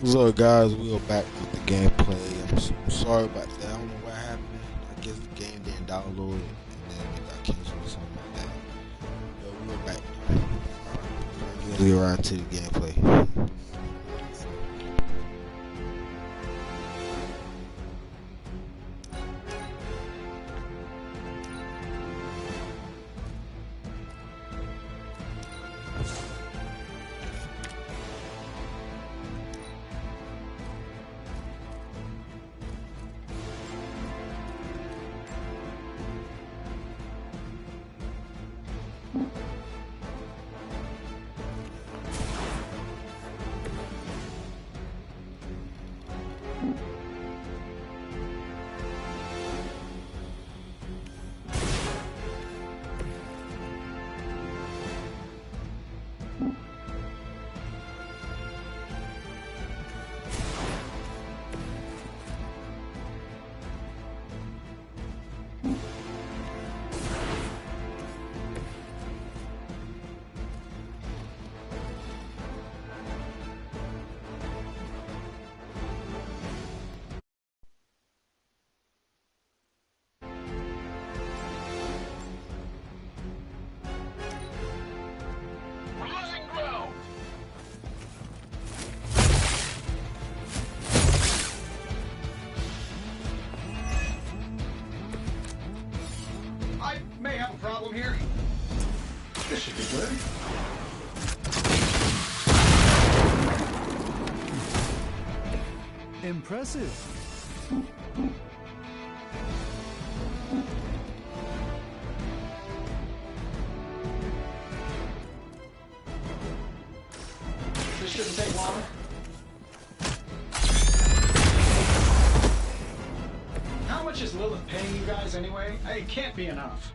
What's up, guys? We are back with the gameplay. I'm sorry about that. I don't know what happened. I guess the game didn't download and then it got canceled or something like that. But we are back. We're gonna get around to the gameplay. May have a problem here. This should be good. Impressive. This shouldn't take long. How much is Lilith paying you guys anyway? It can't be enough.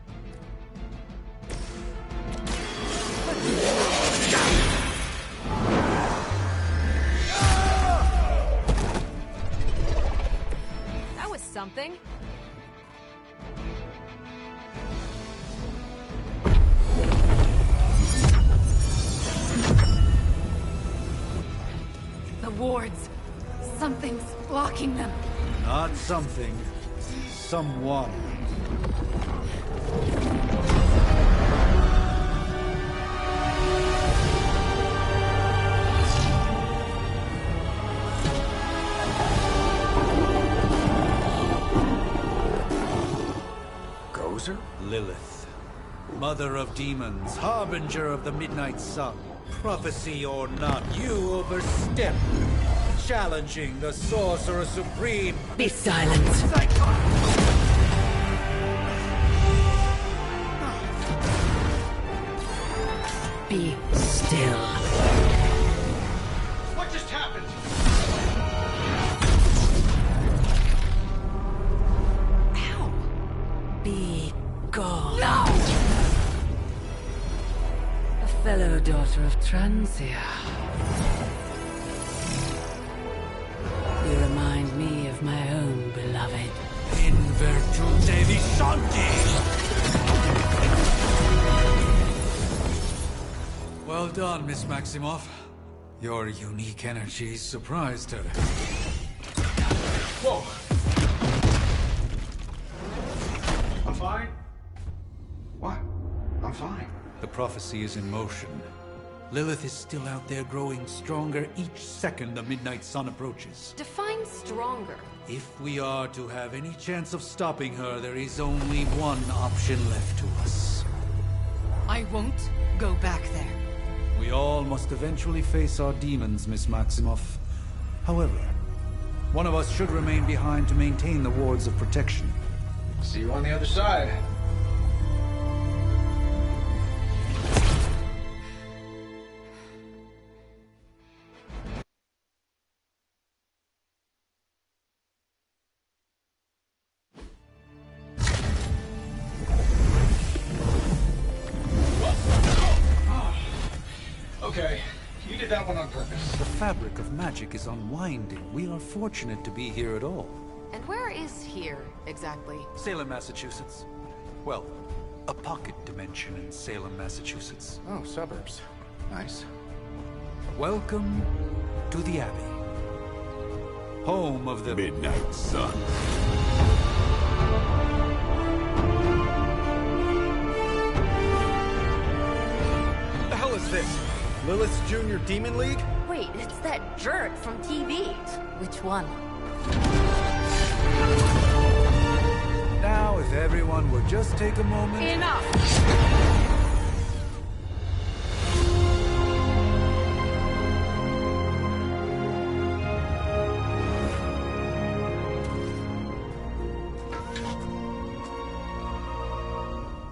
That was something. The wards. Something's blocking them. Not something. Someone. Gozer? Lilith. Mother of demons, harbinger of the midnight sun. Prophecy or not, you overstep. Challenging the Sorcerer Supreme. Be silent. Be still. What just happened? Ow. Be gone. No! A fellow daughter of Transia. You remind me of my own beloved. In virtute vishanti! Well done, Miss Maximoff. Your unique energy surprised her. Whoa. I'm fine. What? I'm fine. The prophecy is in motion. Lilith is still out there growing stronger each second the midnight sun approaches. Define stronger. If we are to have any chance of stopping her, there is only one option left to us. I won't go back there. We all must eventually face our demons, Miss Maximoff. However, one of us should remain behind to maintain the wards of protection. See you on the other side. Okay, you did that one on purpose. The fabric of magic is unwinding. We are fortunate to be here at all. And where is here, exactly? Salem, Massachusetts. Well, a pocket dimension in Salem, Massachusetts. Oh, suburbs. Nice. Welcome to the Abbey. home of the Midnight Sun. What the hell is this? Lilith's Junior Demon League? Wait, it's that jerk from TV. Which one? Now, if everyone would just take a moment. Enough!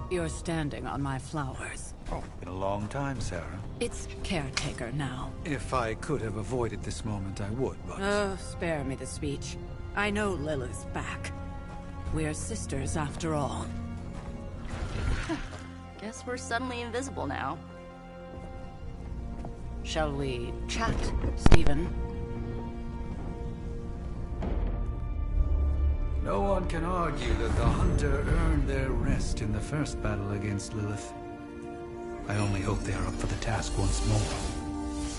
You're standing on my flowers. Oh, been a long time, Sarah. It's caretaker now. If I could have avoided this moment, I would, but... Oh, spare me the speech. I know Lilith's back. We're sisters after all. Guess we're suddenly invisible now. Shall we chat, Stephen? No one can argue that the Hunter earned their rest in the first battle against Lilith. I only hope they are up for the task once more.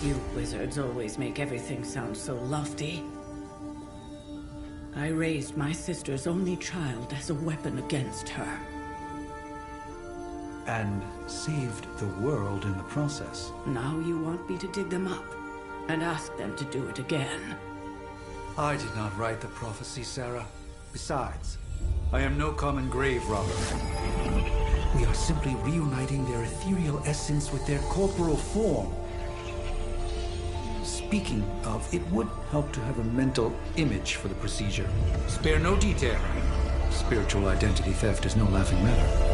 You wizards always make everything sound so lofty. I raised my sister's only child as a weapon against her. And saved the world in the process. Now you want me to dig them up and ask them to do it again. I did not write the prophecy, Sarah. Besides, I am no common grave robber. We are simply reuniting their ethereal essence with their corporal form. Speaking of, it would help to have a mental image for the procedure. Spare no detail. Spiritual identity theft is no laughing matter.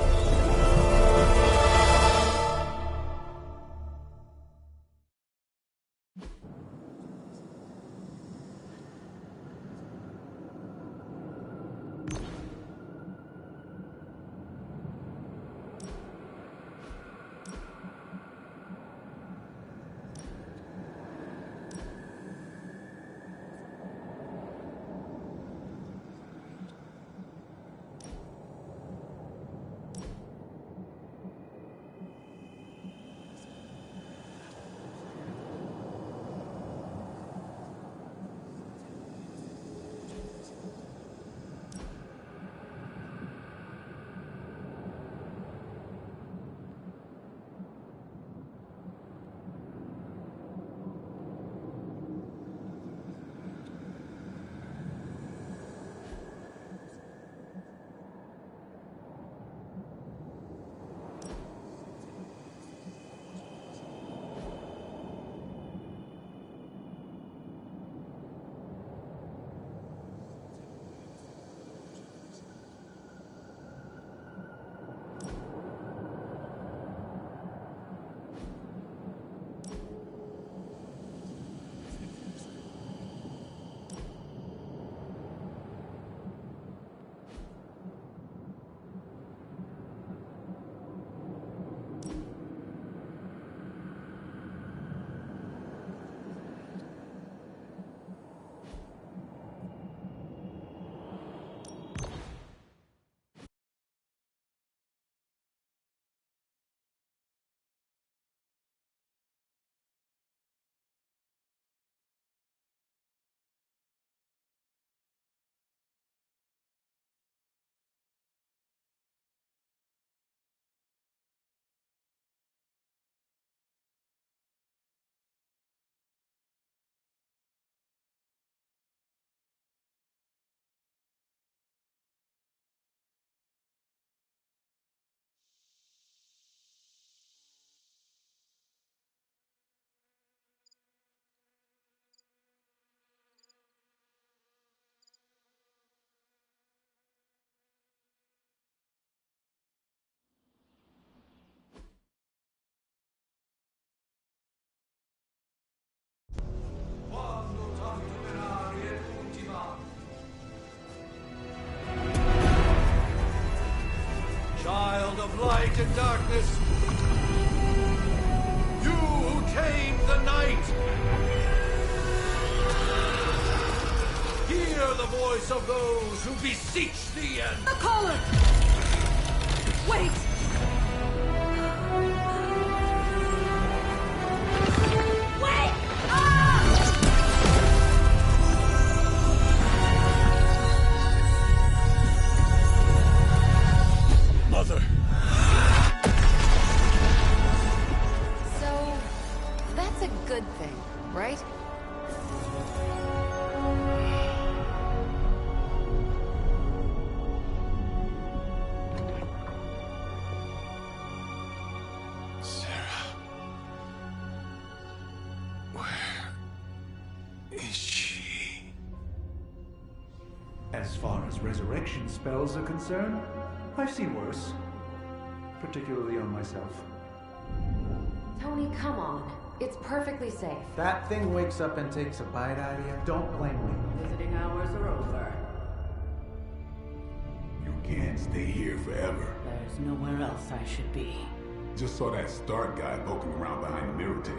Child of light and darkness, you who tame the night, hear the voice of those who beseech thee and... A caller! Wait! Wait! Ah! As far as resurrection spells are concerned, I've seen worse. Particularly on myself. Tony, come on. It's perfectly safe. That thing wakes up and takes a bite out of you. Don't blame me. Visiting hours are over. You can't stay here forever. There's nowhere else I should be. Just saw that Stark guy poking around behind the mirror table.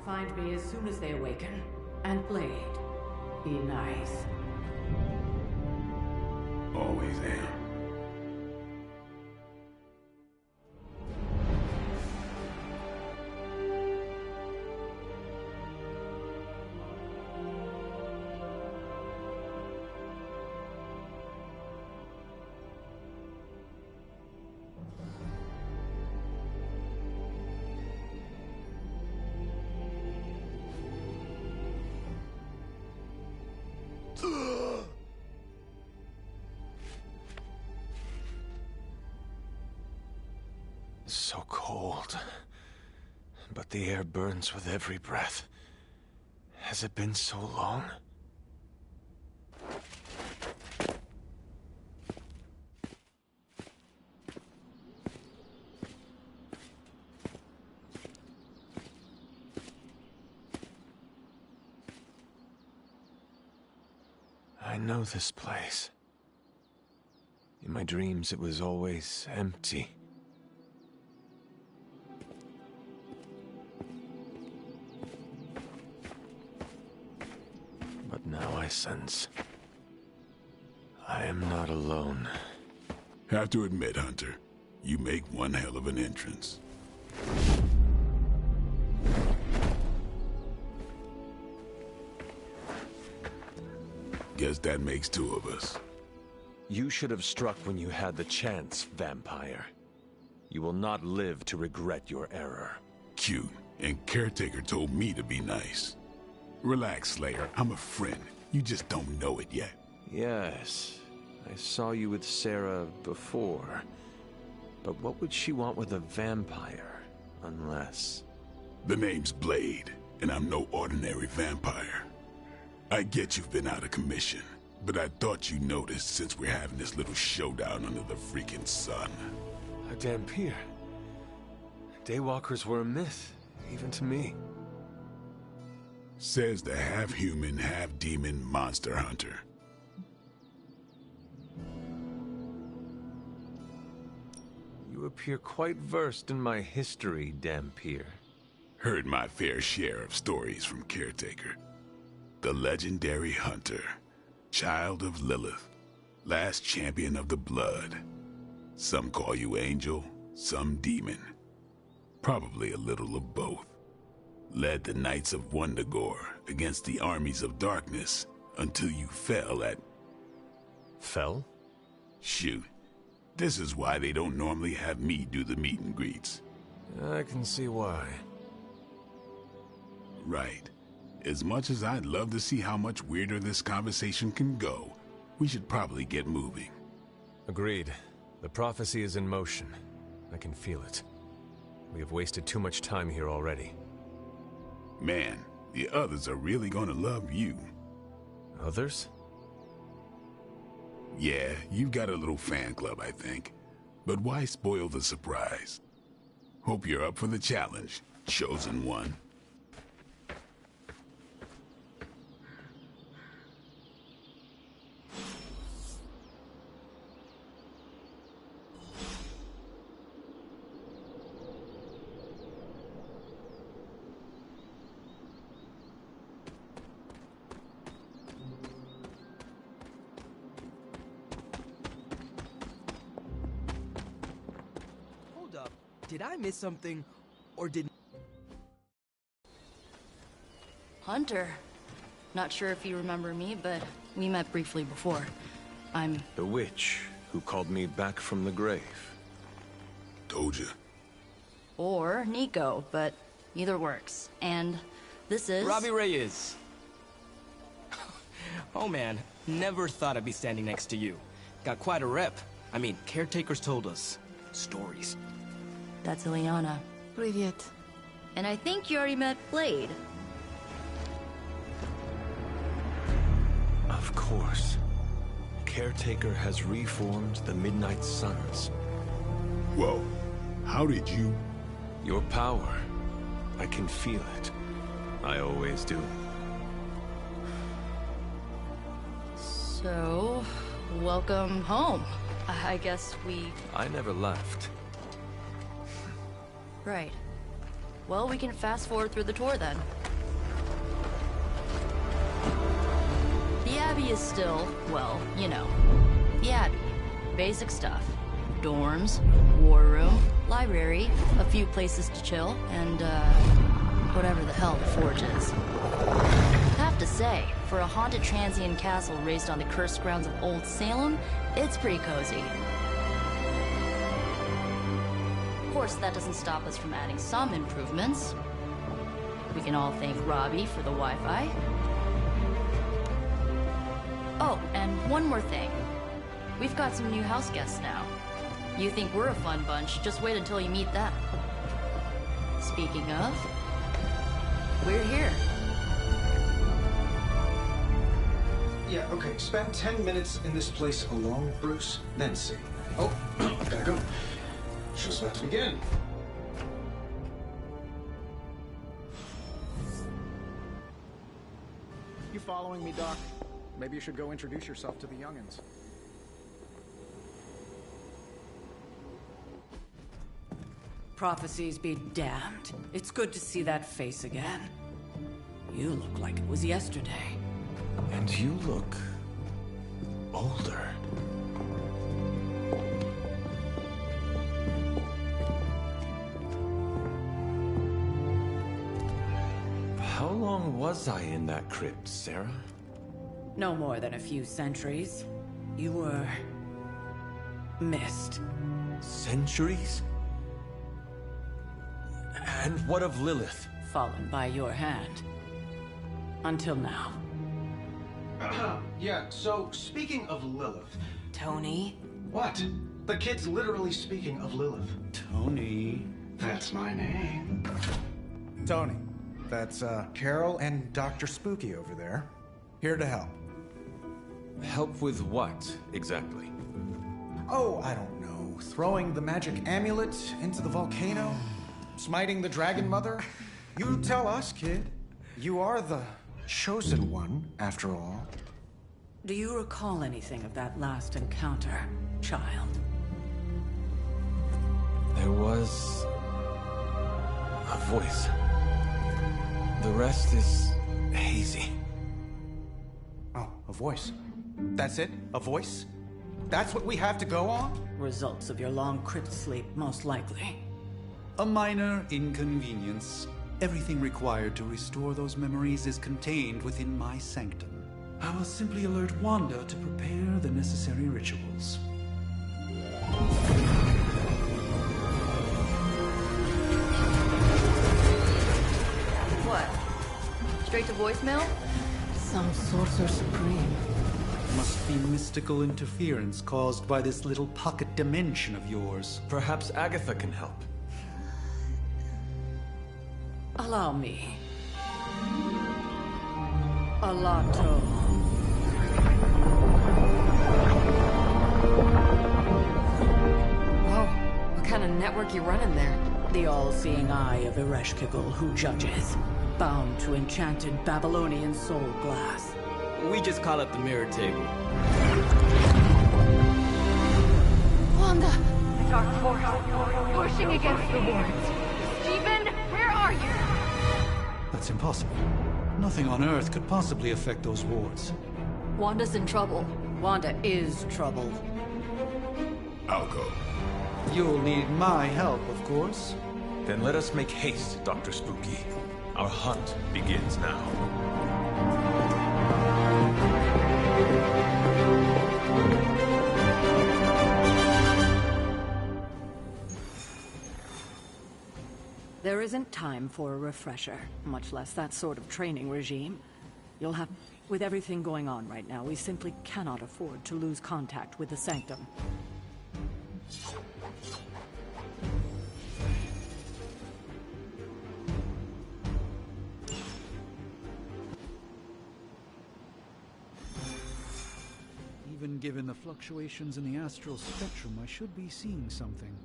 Find me as soon as they awaken. And Blade, be nice. Always am. So cold, but the air burns with every breath. Has it been so long? I know this place. In my dreams, it was always empty. But now I sense I am not alone. Have to admit, Hunter, you make one hell of an entrance. Guess that makes two of us. You should have struck when you had the chance, vampire. You will not live to regret your error. Cute, and Caretaker told me to be nice. Relax, Slayer. I'm a friend. You just don't know it yet. Yes, I saw you with Sarah before. But what would she want with a vampire, unless... The name's Blade, and I'm no ordinary vampire. I get you've been out of commission, but I thought you noticed since we're having this little showdown under the freaking sun. Dampier. Daywalkers were a myth, even to me. Says the half-human, half-demon monster hunter. You appear quite versed in my history, Dampier. Heard my fair share of stories from Caretaker. The legendary hunter, child of Lilith, last champion of the blood. Some call you angel, some demon. Probably a little of both. Led the Knights of Wundagore against the armies of darkness until you fell at... Fell? Shoot. This is why they don't normally have me do the meet and greets. I can see why. Right. As much as I'd love to see how much weirder this conversation can go, we should probably get moving. Agreed. The prophecy is in motion. I can feel it. We have wasted too much time here already. Man, the others are really gonna love you. Others? Yeah, you've got a little fan club, I think. But why spoil the surprise? Hope you're up for the challenge, chosen one. Did I miss something, or did... Hunter. Not sure if you remember me, but we met briefly before. I'm... The witch who called me back from the grave. Told you. Or Nico, but either works. And this is... Robbie Reyes. Oh man, never thought I'd be standing next to you. Got quite a rep. I mean, caretakers told us. Stories. That's Ileana. Привет. And I think you already met Blade. Of course. Caretaker has reformed the Midnight Suns. Whoa, how did you... Your power. I can feel it. I always do. So, welcome home. I guess we... I never left. Right. Well, we can fast forward through the tour then. The Abbey is still, well, you know, the Abbey. Basic stuff. Dorms, war room, library, a few places to chill, and, whatever the hell the Forge is. Have to say, for a haunted transient castle raised on the cursed grounds of Old Salem, it's pretty cozy. Of course, that doesn't stop us from adding some improvements. We can all thank Robbie for the Wi-Fi. Oh, and one more thing. We've got some new house guests now. You think we're a fun bunch, just wait until you meet them. Speaking of, we're here. Yeah, okay. Spend 10 minutes in this place alone, Bruce, then see. Oh, gotta go. Show's about to begin. You following me, Doc? Maybe you should go introduce yourself to the youngins. Prophecies be damned. It's good to see that face again. You look like it was yesterday. And you look... older. How long was I in that crypt, Sarah? No more than a few centuries. You were... missed. Centuries? And what of Lilith? Fallen by your hand. Until now. Yeah, so speaking of Lilith... Tony? What? The kid's literally speaking of Lilith. Tony. That's my name. Tony, that's Carol and Dr. Spooky over there. Here to help. Help with what, exactly? Oh, I don't know. Throwing the magic amulet into the volcano? Smiting the Dragon Mother? You tell us, kid. You are the chosen one, after all. Do you recall anything of that last encounter, child? There was... a voice. The rest is hazy. Oh, a voice. That's it? A voice? That's what we have to go on? Results of your long crypt sleep, most likely. A minor inconvenience. Everything required to restore those memories is contained within my sanctum. I will simply alert Wanda to prepare the necessary rituals. What? Straight to voicemail? Some sorcerer supreme. Must be mystical interference caused by this little pocket dimension of yours. Perhaps Agatha can help. Allow me. Alato. Whoa, what kind of network you running there? The all-seeing eye of Ereshkigal who judges. Bound to enchanted Babylonian soul glass. We just call it the mirror table. Wanda! The dark force, pushing against the wards. Stephen, where are you? That's impossible. Nothing on Earth could possibly affect those wards. Wanda's in trouble. Wanda is trouble. I'll go. You'll need my help, of course. Then let us make haste, Dr. Spooky. Our hunt begins now. There isn't time for a refresher, much less that sort of training regime. You'll have... With everything going on right now, we simply cannot afford to lose contact with the Sanctum. Even given the fluctuations in the astral spectrum, I should be seeing something.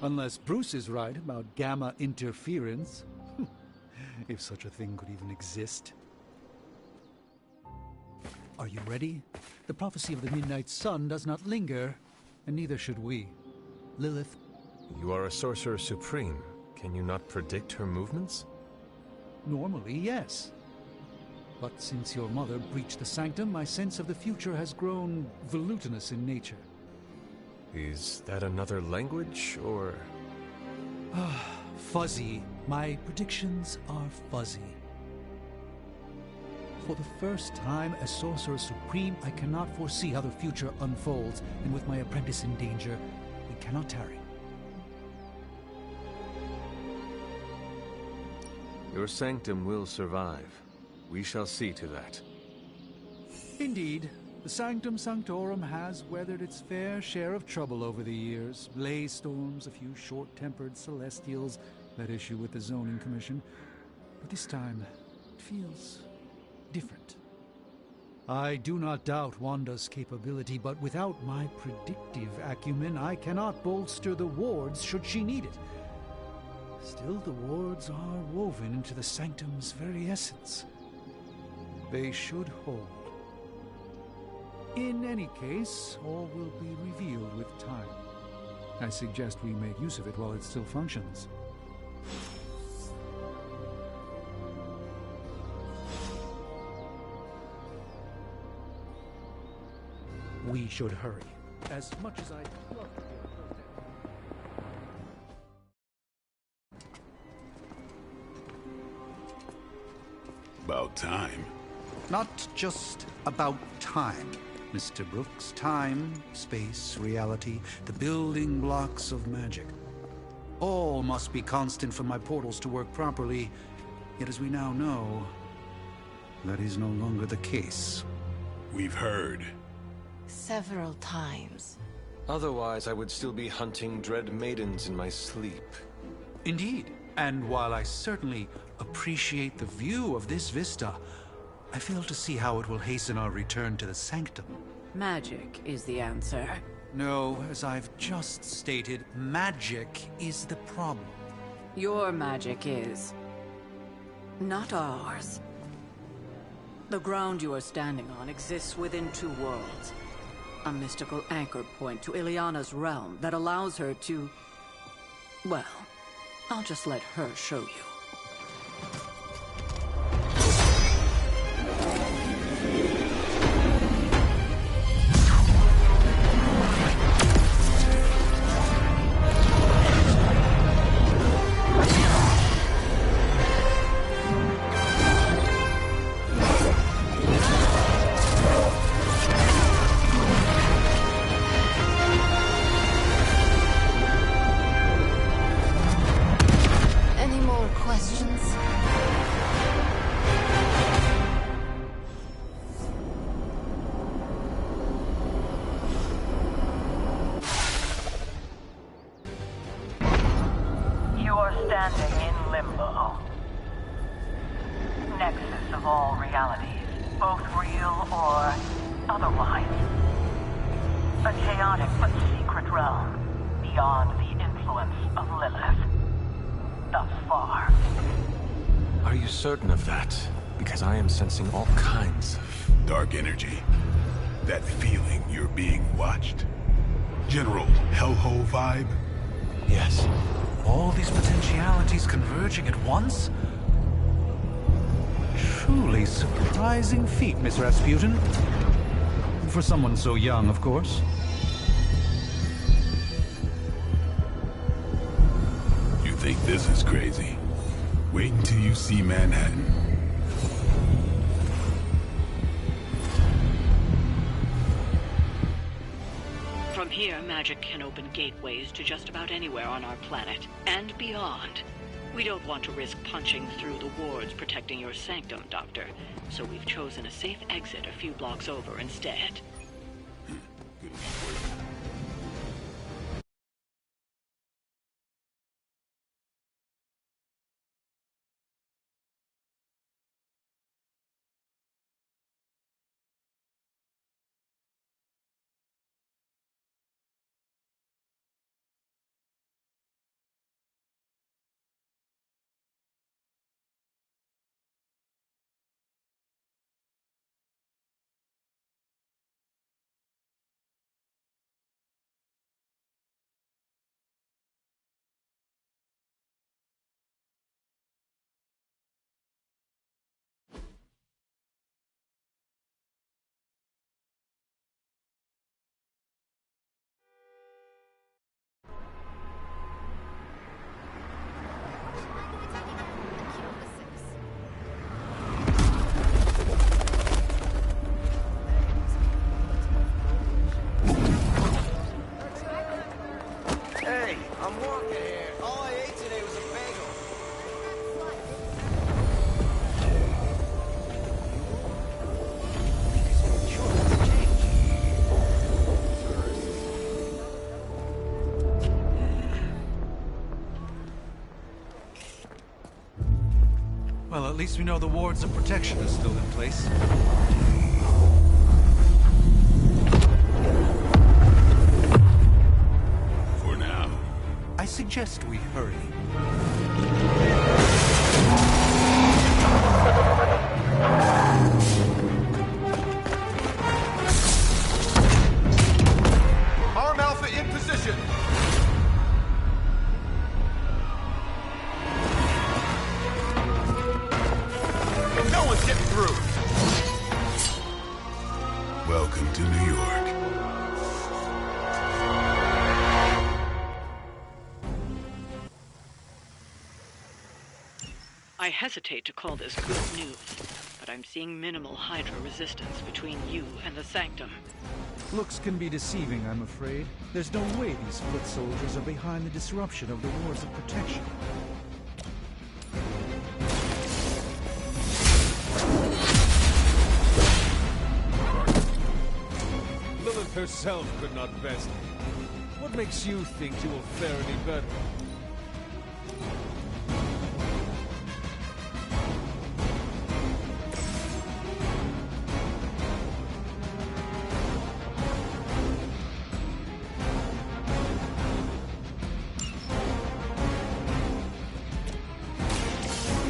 Unless Bruce is right about gamma interference. If such a thing could even exist. Are you ready? The prophecy of the Midnight Sun does not linger, and neither should we. Lilith. You are a Sorcerer Supreme. Can you not predict her movements? Normally, yes. But since your mother breached the sanctum, my sense of the future has grown volutinous in nature. Is that another language, or...? Fuzzy. My predictions are fuzzy. For the first time as Sorcerer Supreme, I cannot foresee how the future unfolds, and with my apprentice in danger, we cannot tarry. Your sanctum will survive. We shall see to that. Indeed. The Sanctum Sanctorum has weathered its fair share of trouble over the years. Blaze storms, a few short-tempered celestials that issue with the Zoning Commission. But this time, it feels different. I do not doubt Wanda's capability, but without my predictive acumen, I cannot bolster the wards should she need it. Still, the wards are woven into the Sanctum's very essence. They should hold. In any case, all will be revealed with time. I suggest we make use of it while it still functions. We should hurry. As much as I'd love to get close to... About time. Not just about time, Mr. Brooks. Time, space, reality, the building blocks of magic. All must be constant for my portals to work properly. Yet as we now know, that is no longer the case. We've heard. Several times. Otherwise, I would still be hunting dread maidens in my sleep. Indeed. And while I certainly appreciate the view of this vista, I fail to see how it will hasten our return to the Sanctum. Magic is the answer. No, as I've just stated, magic is the problem. Your magic is... not ours. The ground you are standing on exists within two worlds. A mystical anchor point to Ileana's realm that allows her to... well, I'll just let her show you. Standing in limbo. Nexus of all realities, both real or otherwise. A chaotic but secret realm, beyond the influence of Lilith. Thus far. Are you certain of that? Because I am sensing all kinds of... dark energy. That feeling you're being watched. General hellhole vibe? Yes. All these potentialities converging at once? Truly surprising feat, Miss Rasputin. For someone so young, of course. You think this is crazy? Wait until you see Manhattan. From here, magic can open gateways to just about anywhere on our planet, and beyond. We don't want to risk punching through the wards protecting your sanctum, Doctor, so we've chosen a safe exit a few blocks over instead. at least we know the wards of protection are still in place. For now. I suggest we hurry. Arm Alpha in position. No one's getting through. Welcome to New York. I hesitate to call this good news, but I'm seeing minimal Hydra resistance between you and the Sanctum. Looks can be deceiving, I'm afraid. There's no way these foot soldiers are behind the disruption of the wards of protection. Lilith herself could not best me. What makes you think you will fare any better?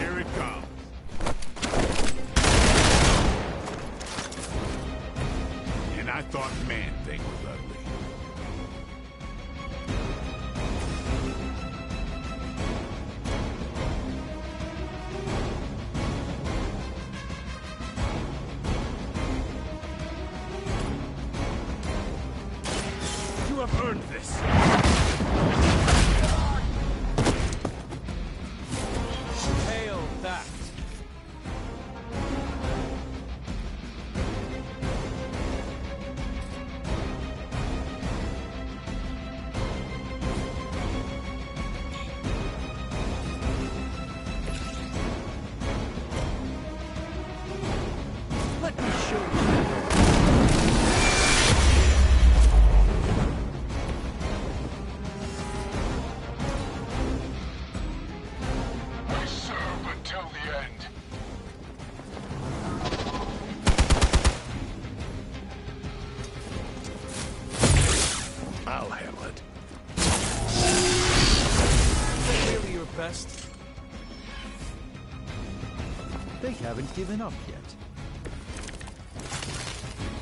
Here it comes. And I thought Man-Thing was ugly. You have earned this. Hail that. Let me show you. I serve until the end. I'll handle it. Really your best? They haven't given up yet.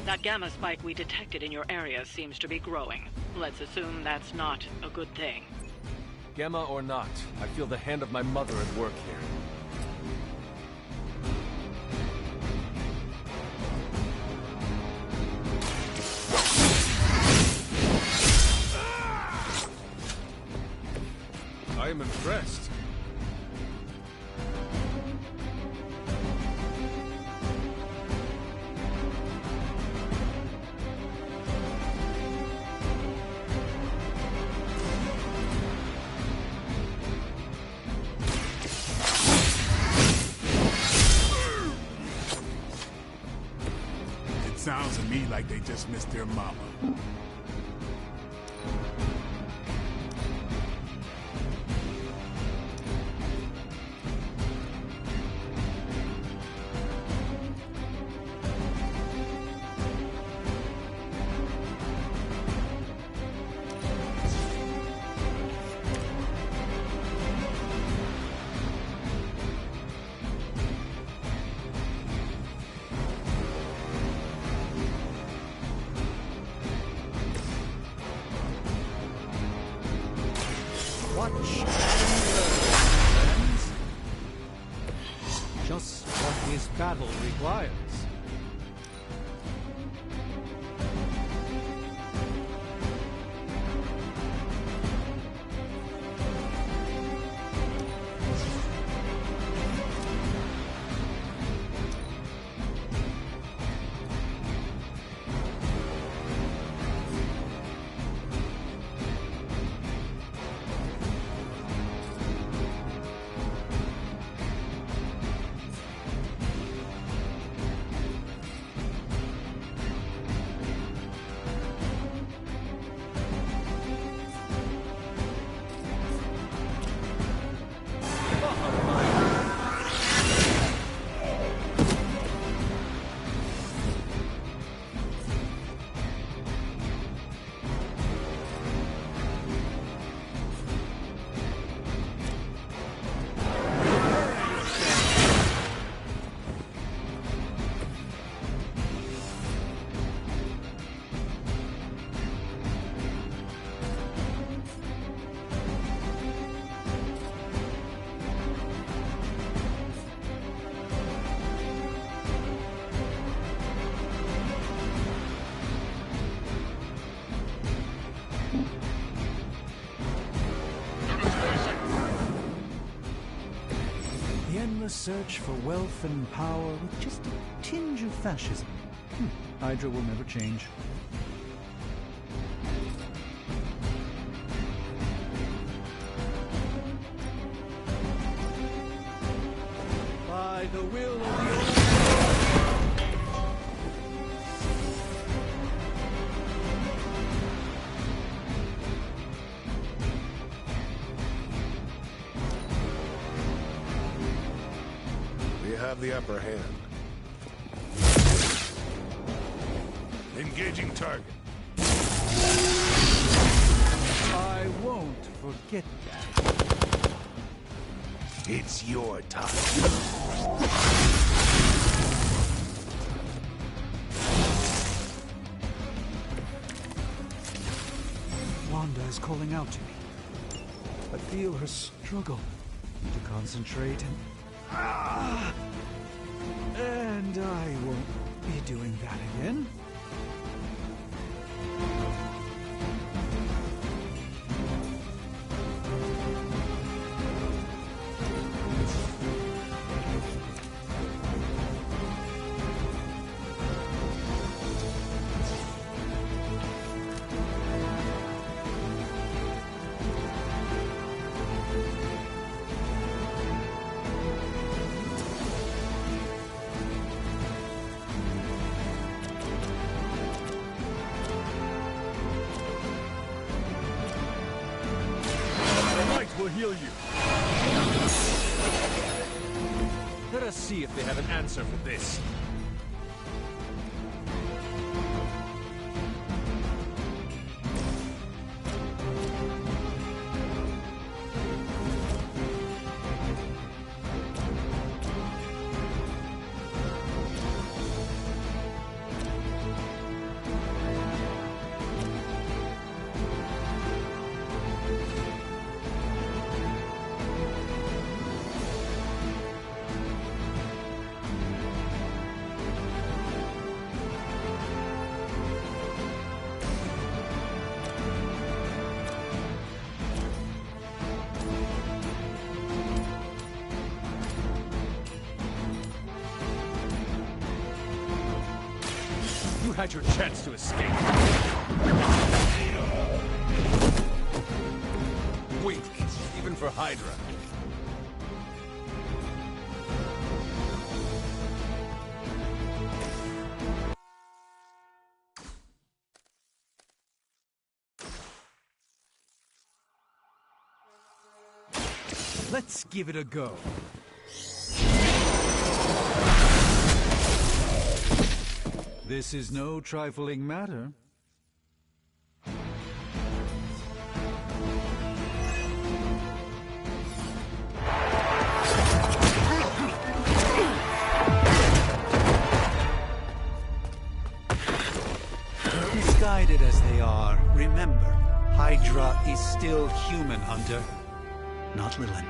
That gamma spike we detected in your area seems to be growing. Let's assume that's not a good thing. Gamma or not, I feel the hand of my mother at work here. I am impressed. It sounds to me like they just missed their mama. Watch and learn, friends. Just what this battle requires. search for wealth and power with just a tinge of fascism. Hydra will never change. By the will of the We have the upper hand. Engaging target. I won't forget that. It's your time. Wanda is calling out to me. I feel her struggle to concentrate and I won't be doing that again. Will heal you. Let us see if they have an answer for this. You had your chance to escape. Weak, even for Hydra. Let's give it a go. This is no trifling matter. Misguided as they are, remember, Hydra is still human, Hunter. Not Lilin.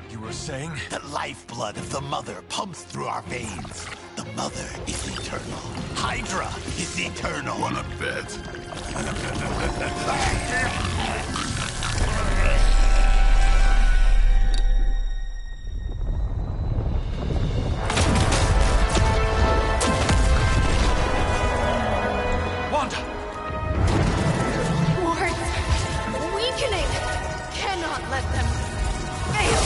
You were saying? The lifeblood of the Mother pumps through our veins. The Mother is eternal. Hydra is eternal. Wanna bet? Wanda! Wards! Weakening! Cannot let them fail!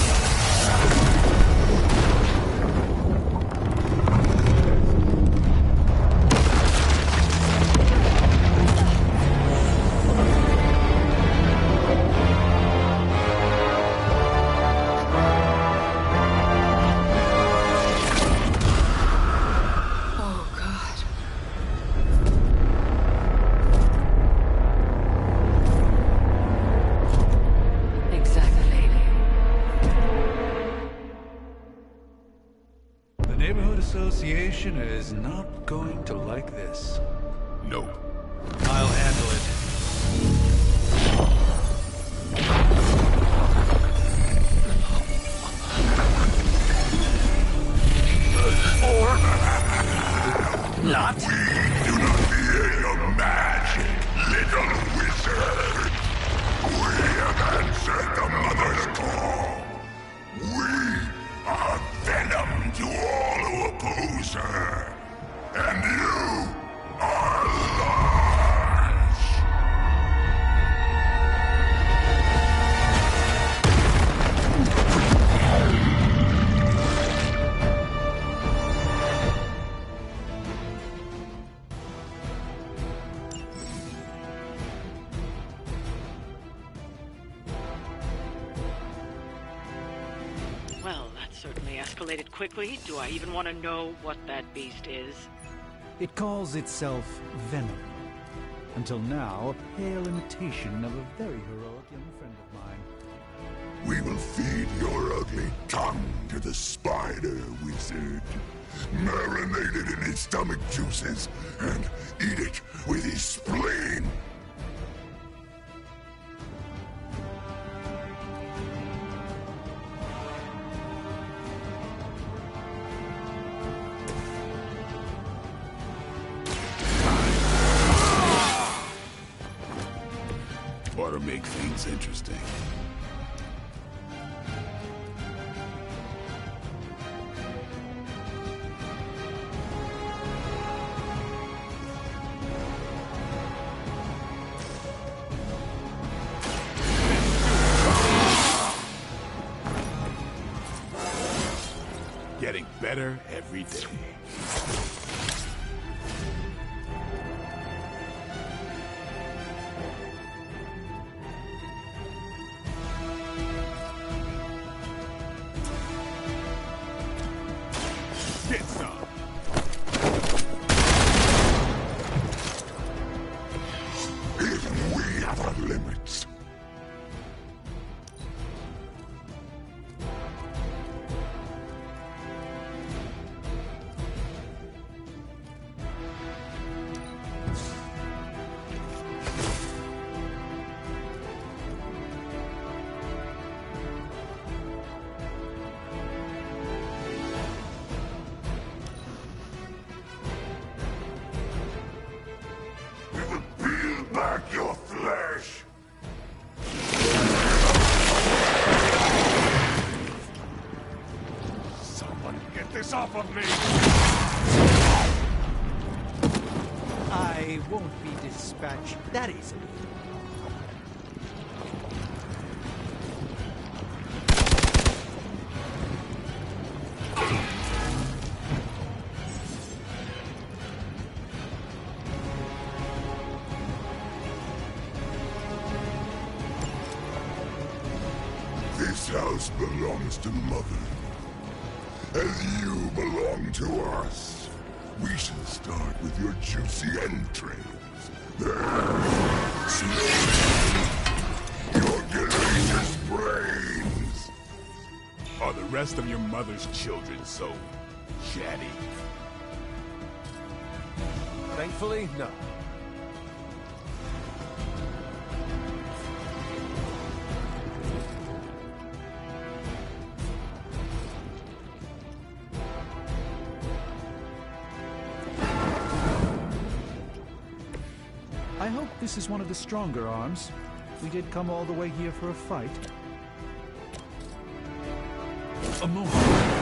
Association is not going to like this. Nope. I'll handle it. Or not. We do not fear your magic, little wizard. We have answered the Mother's call. We Hunter, and you are large. Well, that certainly escalated quickly. Do I even want to know what that beast is? It calls itself Venom. Until now, a pale imitation of a very heroic young friend of mine. We will feed your ugly tongue to the spider wizard. Marinate it in his stomach juices and eat it with his spleen. Ought to make things interesting. Getting better every day. Get some. Even we have our limits. Peel back your flesh. Someone get this off of me! I won't be dispatched that easily. This house belongs to Mother, as you belong to us. We should start with your juicy entrails. Then, slowly, your delicious brains. Are the rest of your mother's children so chatty? Thankfully, no. I hope this is one of the stronger arms. We did come all the way here for a fight. A moment.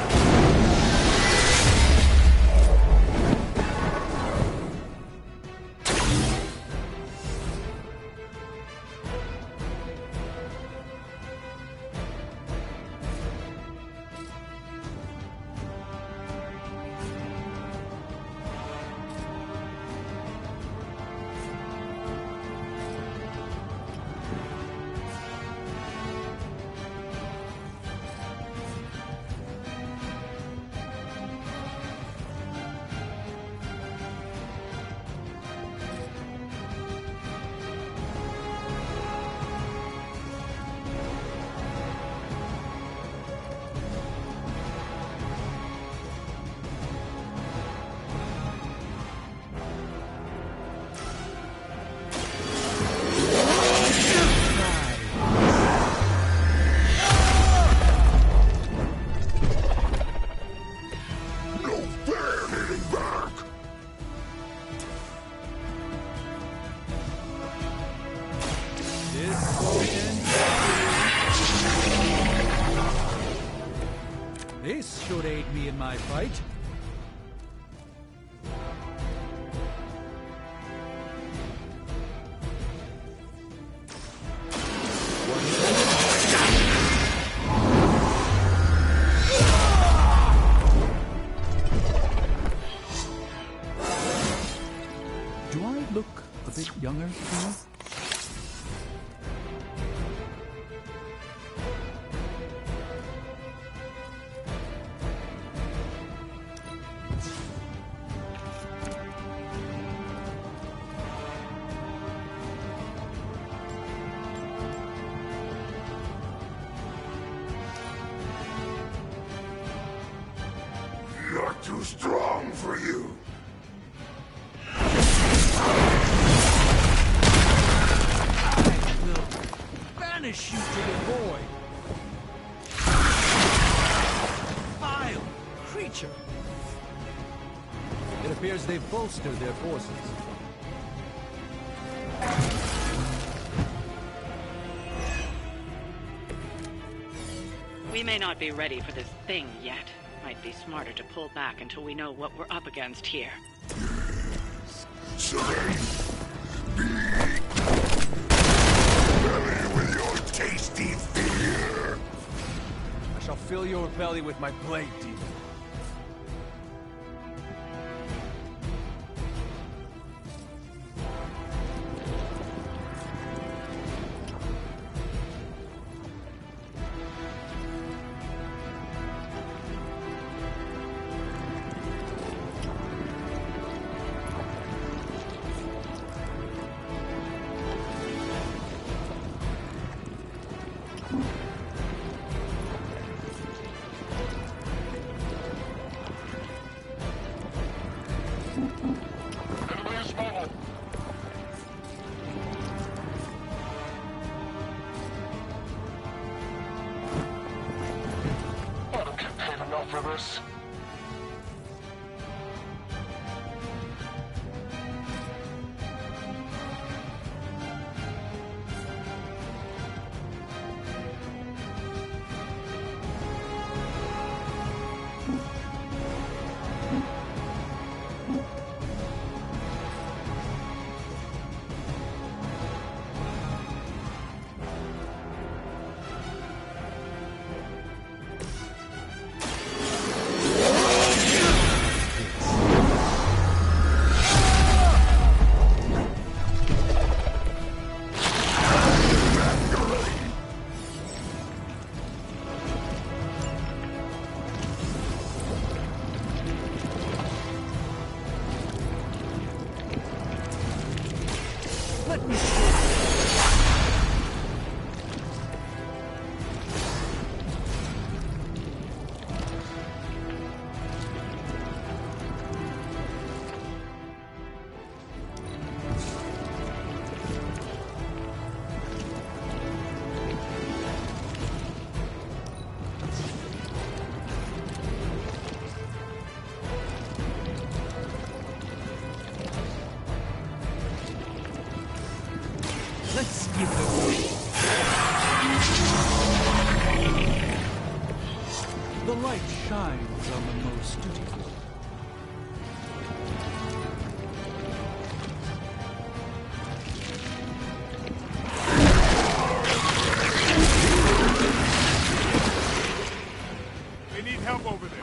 This should aid me in my fight. look a bit younger to you? Not too strong for you. I will banish you to the void. Vile creature. It appears they've bolstered their forces. We may not be ready for this thing yet. Might be smarter to pull back until we know what we're up against here. Serene, be belly with your tasty fear. I shall fill your belly with my blade, demon. Rivers. Let's give it a whirl. The light shines on the most dutiful. They need help over there.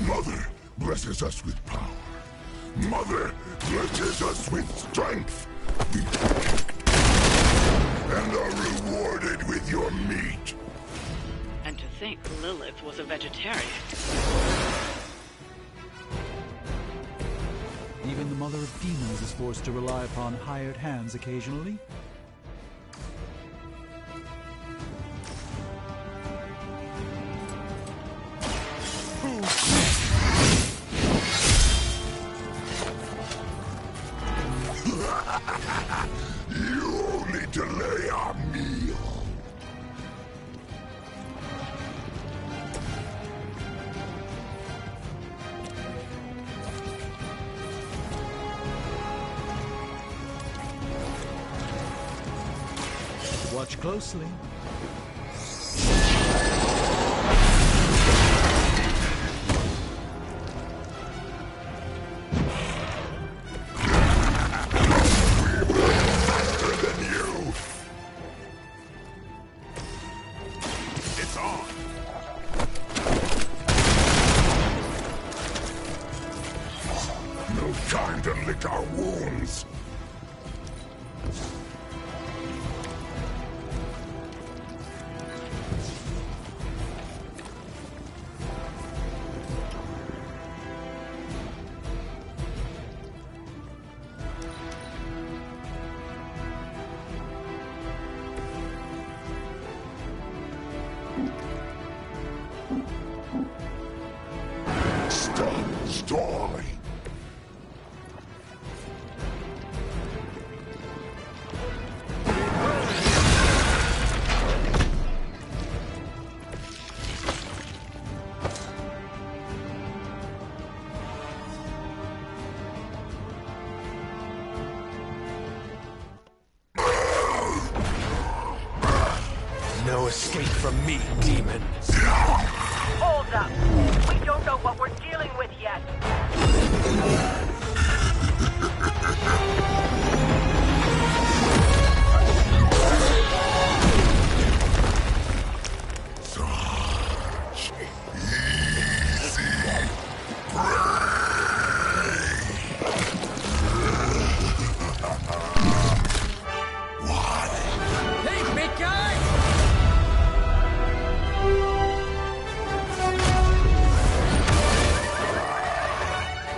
Mother blesses us with power. Mother blesses us with strength. And are rewarded with your meat. And to think Lilith was a vegetarian. Even the Mother of Demons is forced to rely upon hired hands occasionally. You only delay our meal. Watch closely. Time to lick our wounds. Stop stalling. No escape from me, demon. Hold up. We don't know what we're dealing with yet. Such easy prey. What? Hey, big guy!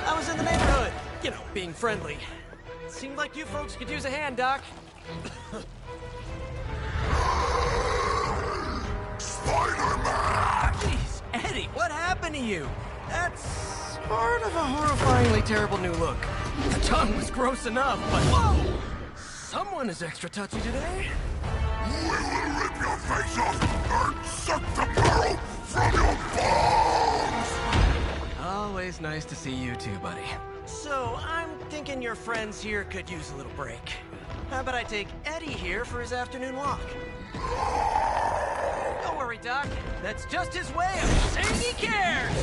I was in the neighborhood. You know, being friendly. Seemed like you folks could use a hand, Doc. Spider-Man! Jeez, Eddie, what happened to you? That's sort of a horrifyingly terrible new look. The tongue was gross enough, but whoa! Someone is extra touchy today. We will rip your face off and suck the marrow from your bones! Always nice to see you too, buddy. So, I'm thinking your friends here could use a little break. How about I take Eddie here for his afternoon walk? Don't worry, Doc. That's just his way of saying he cares!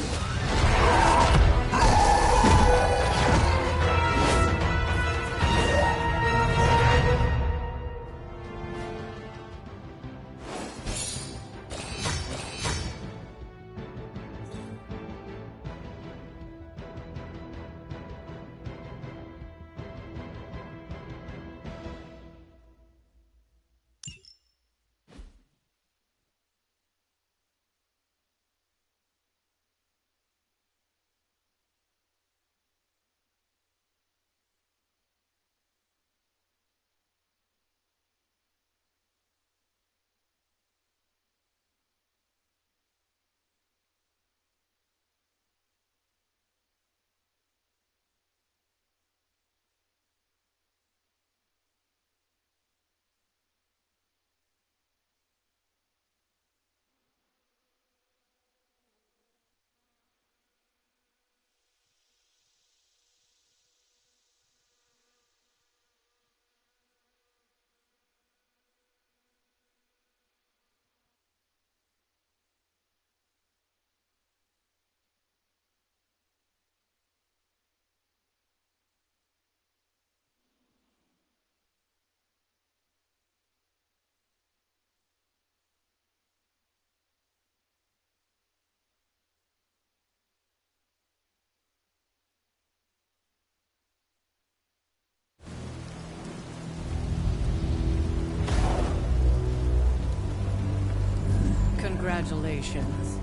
Congratulations.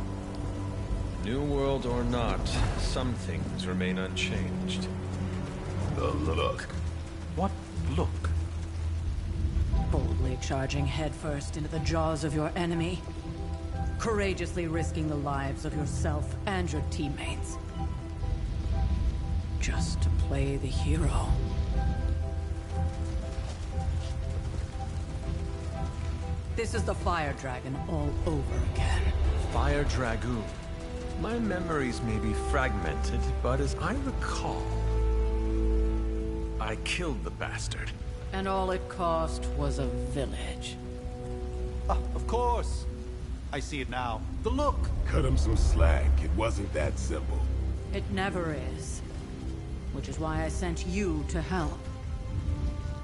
New world or not, some things remain unchanged. The look. What look? Boldly charging headfirst into the jaws of your enemy. Courageously risking the lives of yourself and your teammates. Just to play the hero. This is the Fire Dragon all over again. Fire Dragoon. My memories may be fragmented, but as I recall, I killed the bastard. And all it cost was a village. Ah, of course. I see it now. The look. Cut him some slack. It wasn't that simple. It never is. Which is why I sent you to help.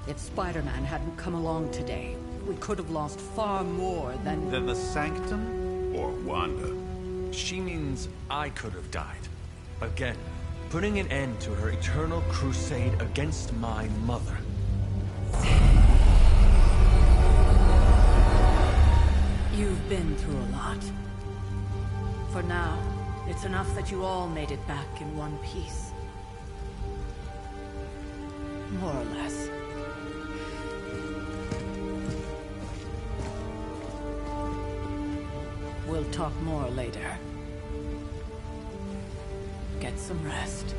If Spider-Man hadn't come along today, we could have lost far more than... Than the Sanctum? Or Wanda. She means I could have died. Again, putting an end to her eternal crusade against my mother. You've been through a lot. For now, it's enough that you all made it back in one piece. More or less. We'll talk more later. Get some rest.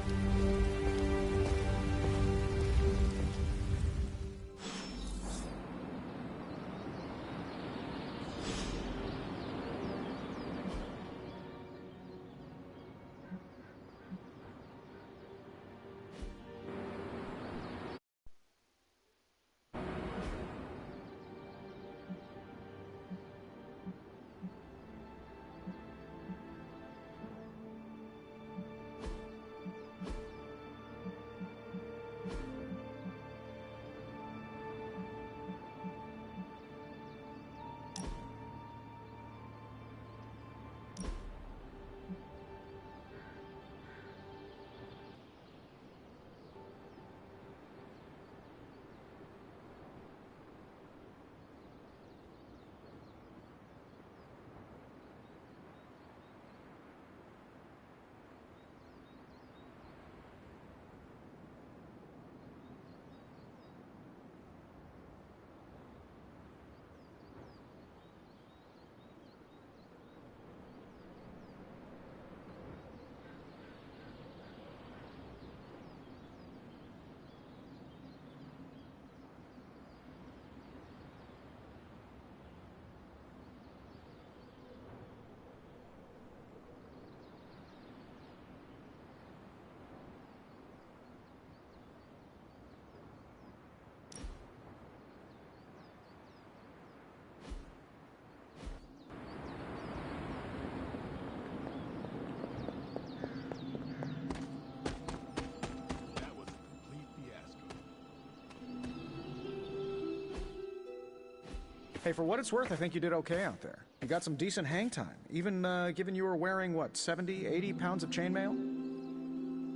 Hey, for what it's worth, I think you did okay out there. You got some decent hang time, even given you were wearing, what, 70, 80 pounds of chainmail?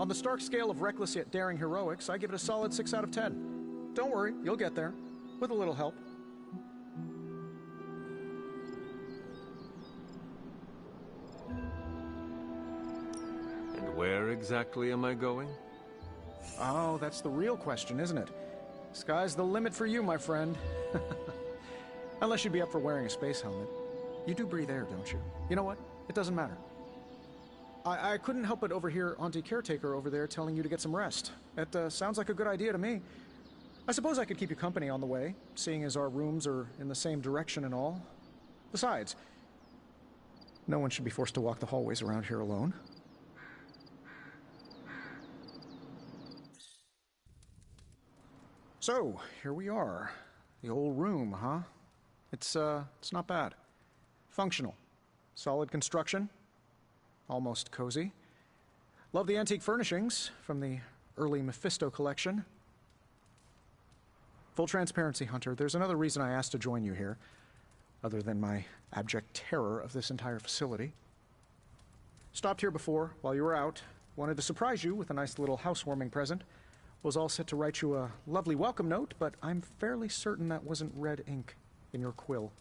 On the Stark scale of reckless yet daring heroics, I give it a solid 6 out of 10. Don't worry, you'll get there, with a little help. And where exactly am I going? Oh, that's the real question, isn't it? Sky's the limit for you, my friend. Unless you'd be up for wearing a space helmet. You do breathe air, don't you? You know what? It doesn't matter. I couldn't help but overhear Auntie Caretaker over there telling you to get some rest. It sounds like a good idea to me. I suppose I could keep you company on the way, seeing as our rooms are in the same direction and all. Besides, no one should be forced to walk the hallways around here alone. So, here we are. The old room, huh? It's not bad. Functional. Solid construction. Almost cozy. Love the antique furnishings from the early Mephisto collection. Full transparency, Hunter, there's another reason I asked to join you here, other than my abject terror of this entire facility. Stopped here before, while you were out. Wanted to surprise you with a nice little housewarming present. Was all set to write you a lovely welcome note, but I'm fairly certain that wasn't red ink in your quill.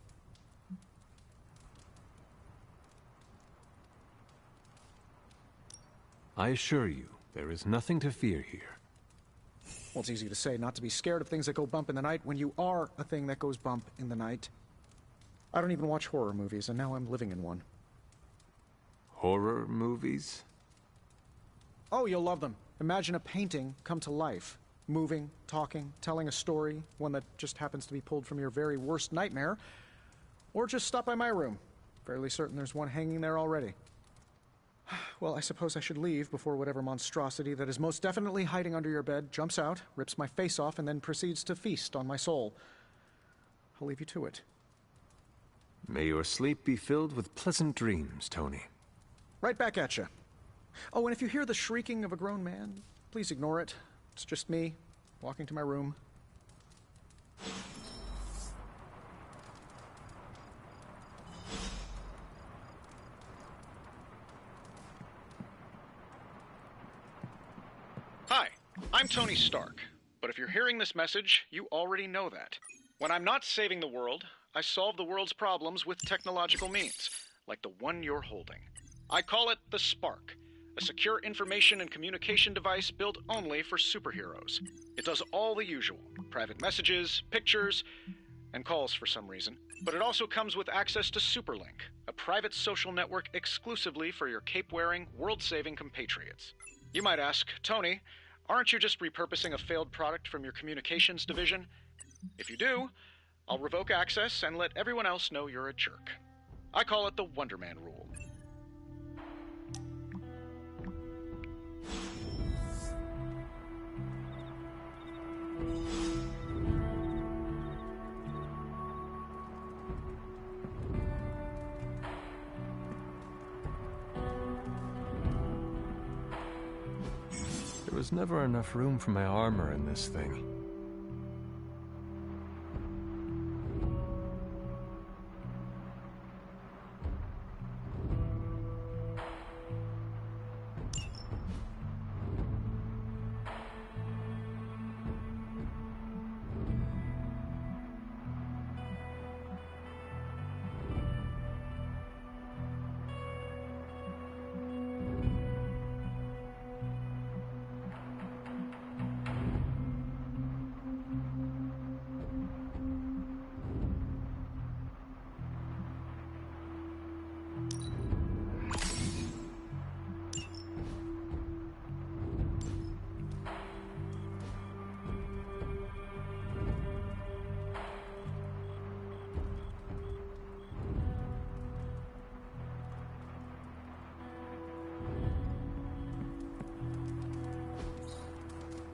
I assure you, there is nothing to fear here. Well, it's easy to say not to be scared of things that go bump in the night when you are a thing that goes bump in the night. I don't even watch horror movies, and now I'm living in one. Horror movies? Oh, you'll love them. Imagine a painting come to life. Moving, talking, telling a story, one that just happens to be pulled from your very worst nightmare, Or just stop by my room. Fairly certain there's one hanging there already. Well, I suppose I should leave before whatever monstrosity that is most definitely hiding under your bed jumps out, rips my face off, and then proceeds to feast on my soul. I'll leave you to it. May your sleep be filled with pleasant dreams, Tony. Right back at you. Oh, and if you hear the shrieking of a grown man, please ignore it. It's just me, walking to my room. Hi, I'm Tony Stark, but if you're hearing this message, you already know that. When I'm not saving the world, I solve the world's problems with technological means, like the one you're holding. I call it the Spark, a secure information and communication device built only for superheroes. It does all the usual, private messages, pictures, and calls for some reason. But it also comes with access to Superlink, a private social network exclusively for your cape-wearing, world-saving compatriots. You might ask, Tony, aren't you just repurposing a failed product from your communications division? If you do, I'll revoke access and let everyone else know you're a jerk. I call it the Wonder Man rule. There was never enough room for my armor in this thing.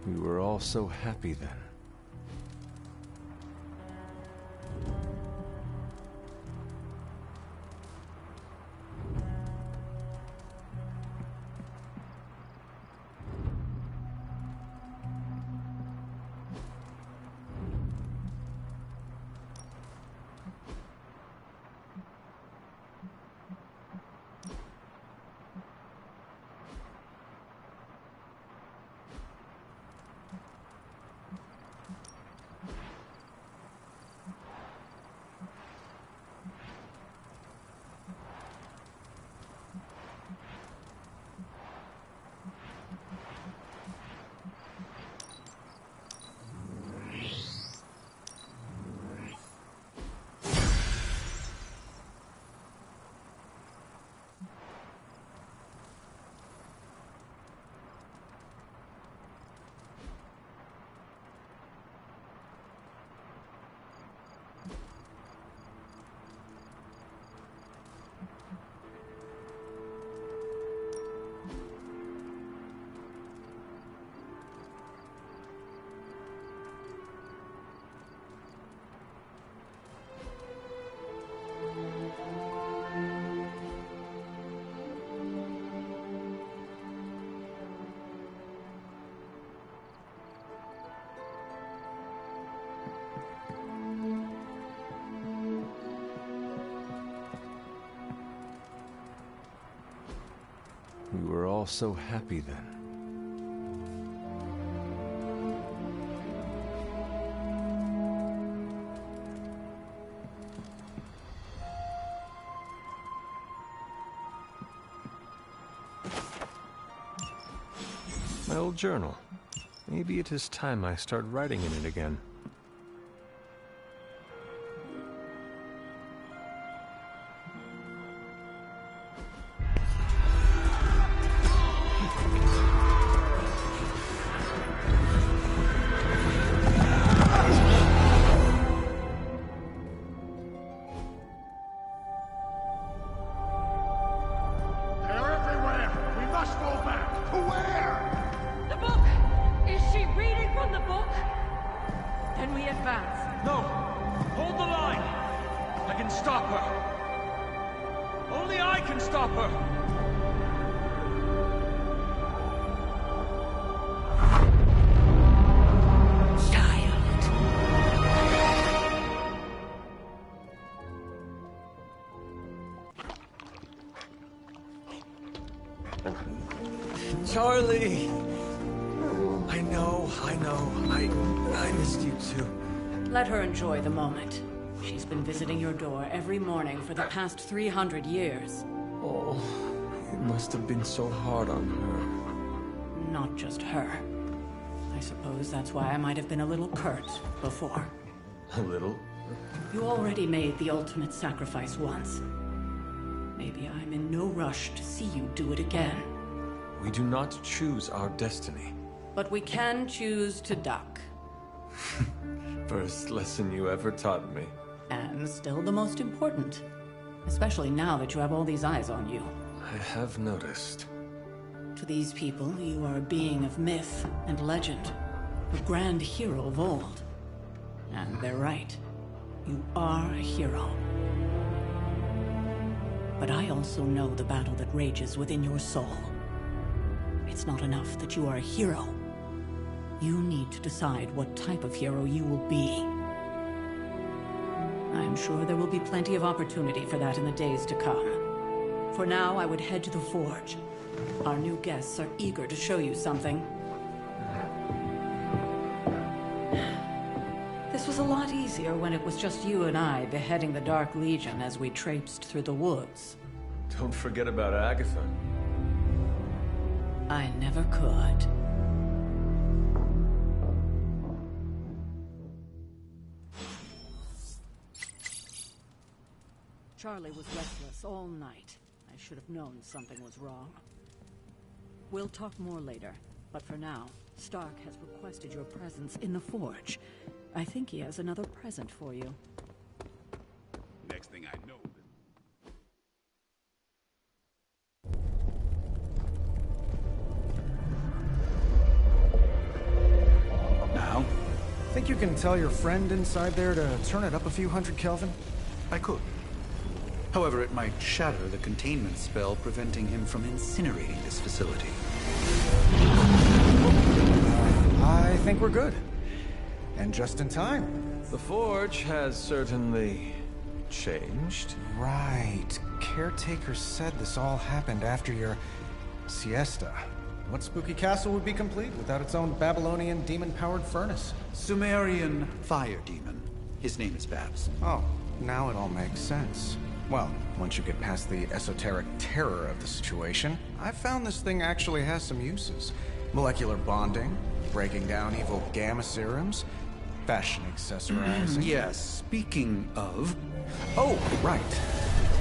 We were all so happy then. We were all so happy then. My old journal. Maybe it is time I start writing in it again. expanse. No! Hold the line! I can stop her! Only I can stop her! Charlie! I know. I missed you too. Let her enjoy the moment. She's been visiting your door every morning for the past 300 years. Oh, it must have been so hard on her. Not just her. I suppose that's why I might have been a little curt before. A little? You already made the ultimate sacrifice once. Maybe I'm in no rush to see you do it again. We do not choose our destiny. But we can choose to duck. First lesson you ever taught me. And still the most important. Especially now that you have all these eyes on you. I have noticed. To these people, you are a being of myth and legend. A grand hero of old. And they're right. You are a hero. But I also know the battle that rages within your soul. It's not enough that you are a hero. You need to decide what type of hero you will be. I'm sure there will be plenty of opportunity for that in the days to come. For now, I would head to the forge. Our new guests are eager to show you something. This was a lot easier when it was just you and I beheading the Dark Legion as we traipsed through the woods. Don't forget about Agatha. I never could. Charlie was restless all night. I should have known something was wrong. We'll talk more later, but for now, Stark has requested your presence in the forge. I think he has another present for you. Next thing I know... Now? Think you can tell your friend inside there to turn it up a few hundred Kelvin? I could. However, it might shatter the containment spell preventing him from incinerating this facility. I think we're good. And just in time. The forge has certainly changed. Right. Caretaker said this all happened after your siesta. What spooky castle would be complete without its own Babylonian demon-powered furnace? Sumerian fire demon. His name is Babs. Oh, now it all makes sense. Well, once you get past the esoteric terror of the situation, I've found this thing actually has some uses. Molecular bonding, breaking down evil gamma serums, fashion accessorizing. Yes, speaking of... Oh, right.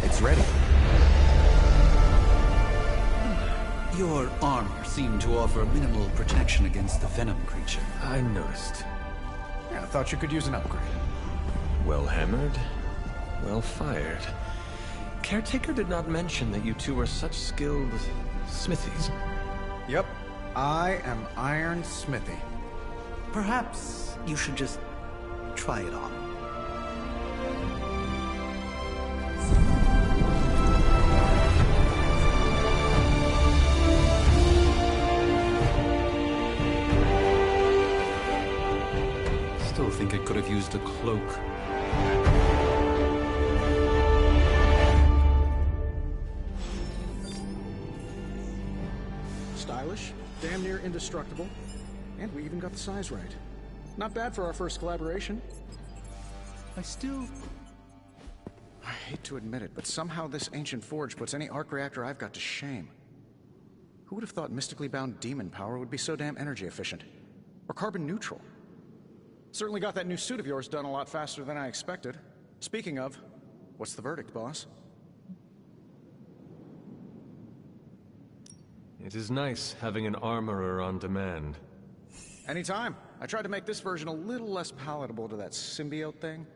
It's ready. Your armor seemed to offer minimal protection against the venom creature. I noticed. Yeah, I thought you could use an upgrade. Well hammered, well fired. Caretaker did not mention that you two are such skilled smithies. Yep, I am Iron Smithy. Perhaps you should just try it on. Still think it could have used a cloak. Stylish, damn near indestructible, and we even got the size right. Not bad for our first collaboration. I hate to admit it, but somehow this ancient forge puts any arc reactor I've got to shame. Who would have thought mystically bound demon power would be so damn energy efficient? Or carbon neutral? Certainly got that new suit of yours done a lot faster than I expected. Speaking of, what's the verdict, boss? It is nice having an armorer on demand. Anytime. I tried to make this version a little less palatable to that symbiote thing.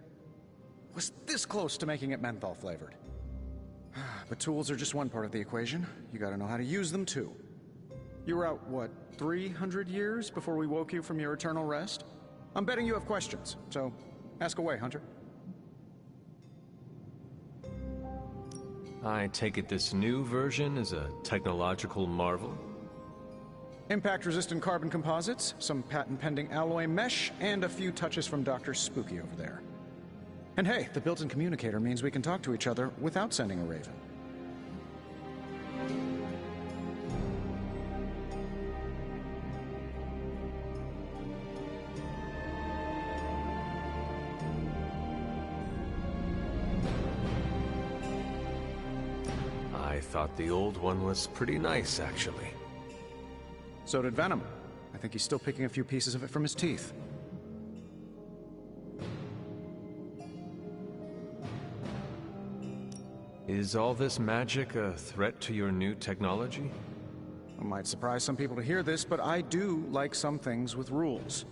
Was this close to making it menthol flavored. But tools are just one part of the equation. You gotta know how to use them too. You were out, what, 300 years before we woke you from your eternal rest? I'm betting you have questions, so ask away, Hunter. I take it this new version is a technological marvel? Impact-resistant carbon composites, some patent-pending alloy mesh, and a few touches from Dr. Spooky over there. And hey, the built-in communicator means we can talk to each other without sending a raven. I thought the old one was pretty nice, actually. So did Venom. I think he's still picking a few pieces of it from his teeth. Is all this magic a threat to your new technology? It might surprise some people to hear this, but I do like some things with rules.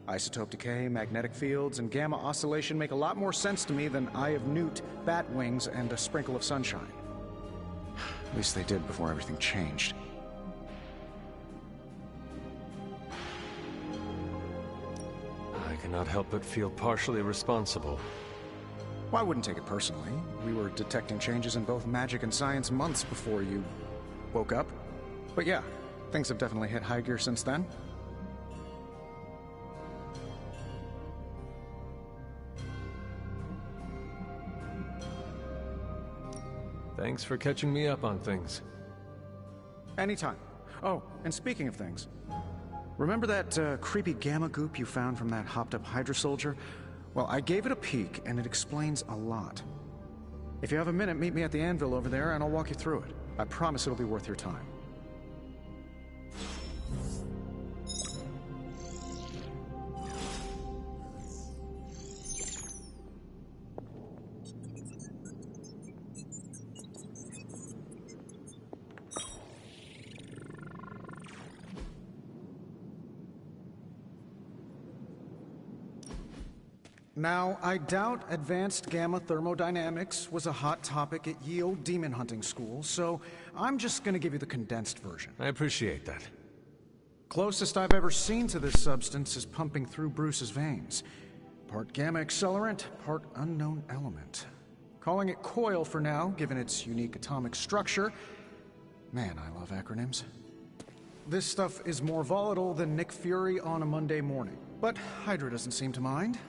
Isotope decay, magnetic fields, and gamma oscillation make a lot more sense to me than Eye of Newt, bat wings, and a sprinkle of sunshine. At least they did before everything changed. I cannot help but feel partially responsible. Well, I wouldn't take it personally. We were detecting changes in both magic and science months before you woke up. But yeah, things have definitely hit high gear since then. Thanks for catching me up on things. Anytime. Oh, and speaking of things, remember that creepy gamma goop you found from that hopped-up Hydra soldier? Well, I gave it a peek, and it explains a lot. If you have a minute, meet me at the anvil over there, and I'll walk you through it. I promise it'll be worth your time. Now, I doubt advanced gamma thermodynamics was a hot topic at Yale demon hunting school, so I'm just gonna give you the condensed version. I appreciate that. Closest I've ever seen to this substance is pumping through Bruce's veins. Part gamma accelerant, part unknown element. Calling it coil for now, given its unique atomic structure. Man, I love acronyms. This stuff is more volatile than Nick Fury on a Monday morning, but Hydra doesn't seem to mind.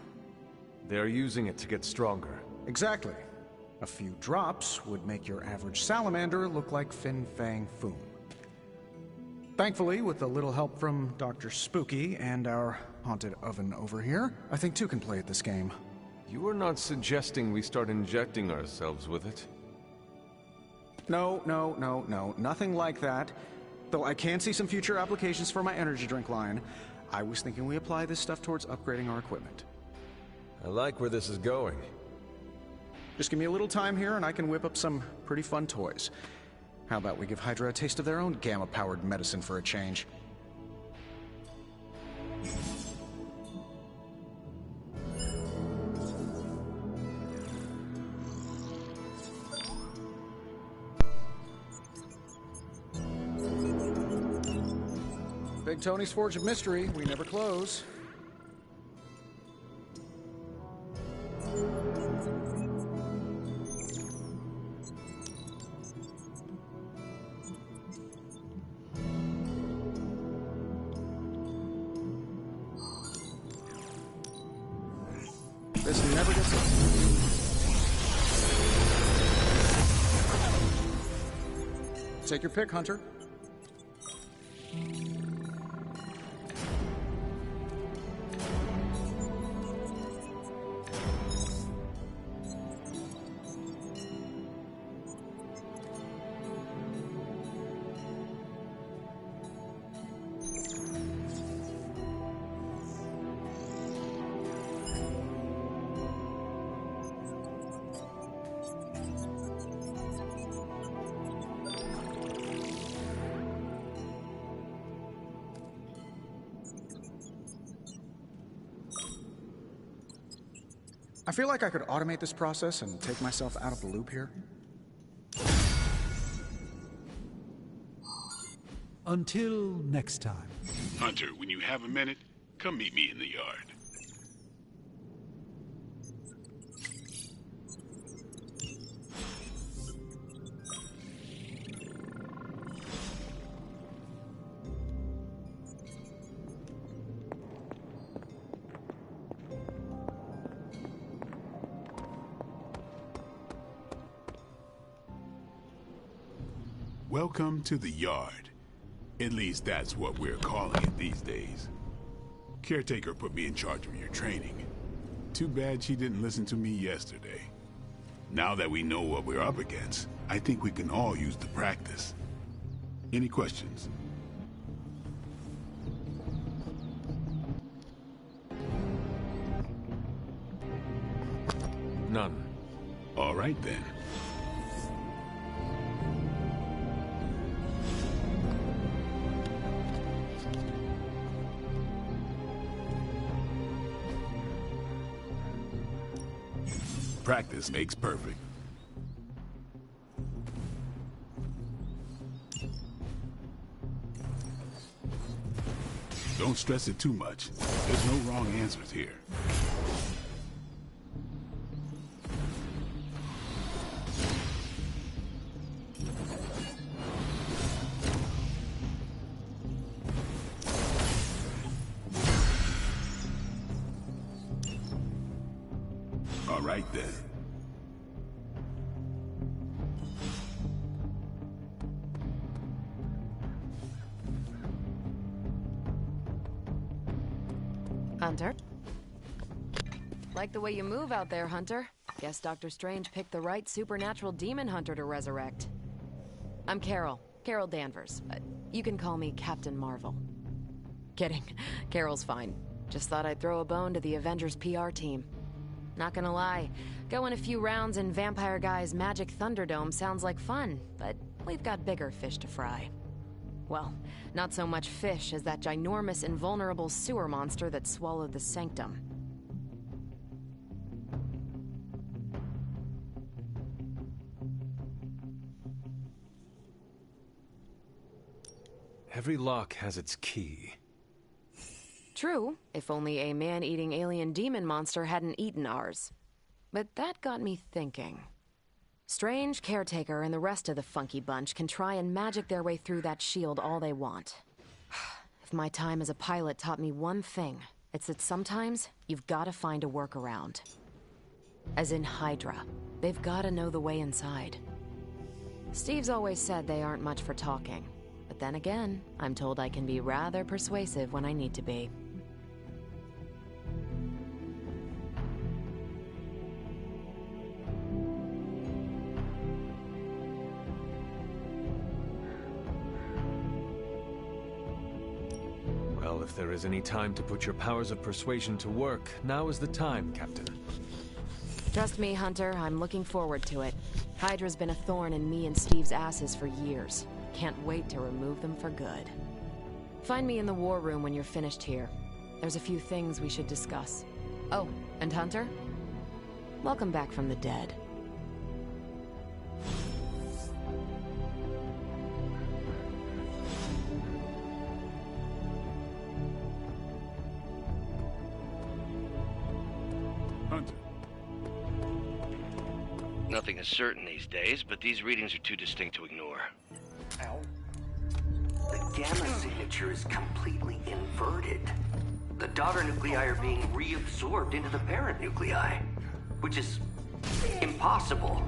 They're using it to get stronger. Exactly. A few drops would make your average salamander look like Fin Fang Foom. Thankfully, with a little help from Dr. Spooky and our haunted oven over here, I think two can play at this game. You are not suggesting we start injecting ourselves with it? No, nothing like that. Though I can see some future applications for my energy drink line. I was thinking we apply this stuff towards upgrading our equipment. I like where this is going. Just give me a little time here and I can whip up some pretty fun toys. How about we give Hydra a taste of their own gamma-powered medicine for a change? Big Tony's Forge of Mystery, we never close. This never gets old. Take your pick, Hunter. I feel like I could automate this process and take myself out of the loop here. Until next time. Hunter, when you have a minute, Come meet me in the yard. Welcome to the yard. At least that's what we're calling it these days. Caretaker put me in charge of your training. Too bad she didn't listen to me yesterday. Now that we know what we're up against, I think we can all use the practice. Any questions? None. All right then. Practice makes perfect. Don't stress it too much. There's no wrong answers here. All right then. Hunter? Like the way you move out there, Hunter. Guess Dr. Strange picked the right supernatural demon hunter to resurrect. I'm Carol Danvers. You can call me Captain Marvel. Kidding. Carol's fine. Just thought I'd throw a bone to the Avengers PR team. Not gonna lie, going a few rounds in Vampire Guy's Magic Thunderdome sounds like fun, but we've got bigger fish to fry. Well, not so much fish as that ginormous invulnerable sewer monster that swallowed the Sanctum. Every lock has its key. True, if only a man-eating alien demon monster hadn't eaten ours. But that got me thinking. Strange, Caretaker, and the rest of the funky bunch can try and magic their way through that shield all they want. If my time as a pilot taught me one thing, it's that sometimes you've got to find a workaround. As in Hydra. They've got to know the way inside. Steve's always said they aren't much for talking. But then again, I'm told I can be rather persuasive when I need to be. Well, if there is any time to put your powers of persuasion to work, now is the time, Captain. Trust me, Hunter, I'm looking forward to it. Hydra's been a thorn in me and Steve's asses for years. Can't wait to remove them for good. Find me in the war room when you're finished here. There's a few things we should discuss. Oh, and Hunter? Welcome back from the dead. Hunter. Nothing is certain these days, but these readings are too distinct to ignore. Ow. The gamma signature is completely inverted. The daughter nuclei are being reabsorbed into the parent nuclei, which is impossible.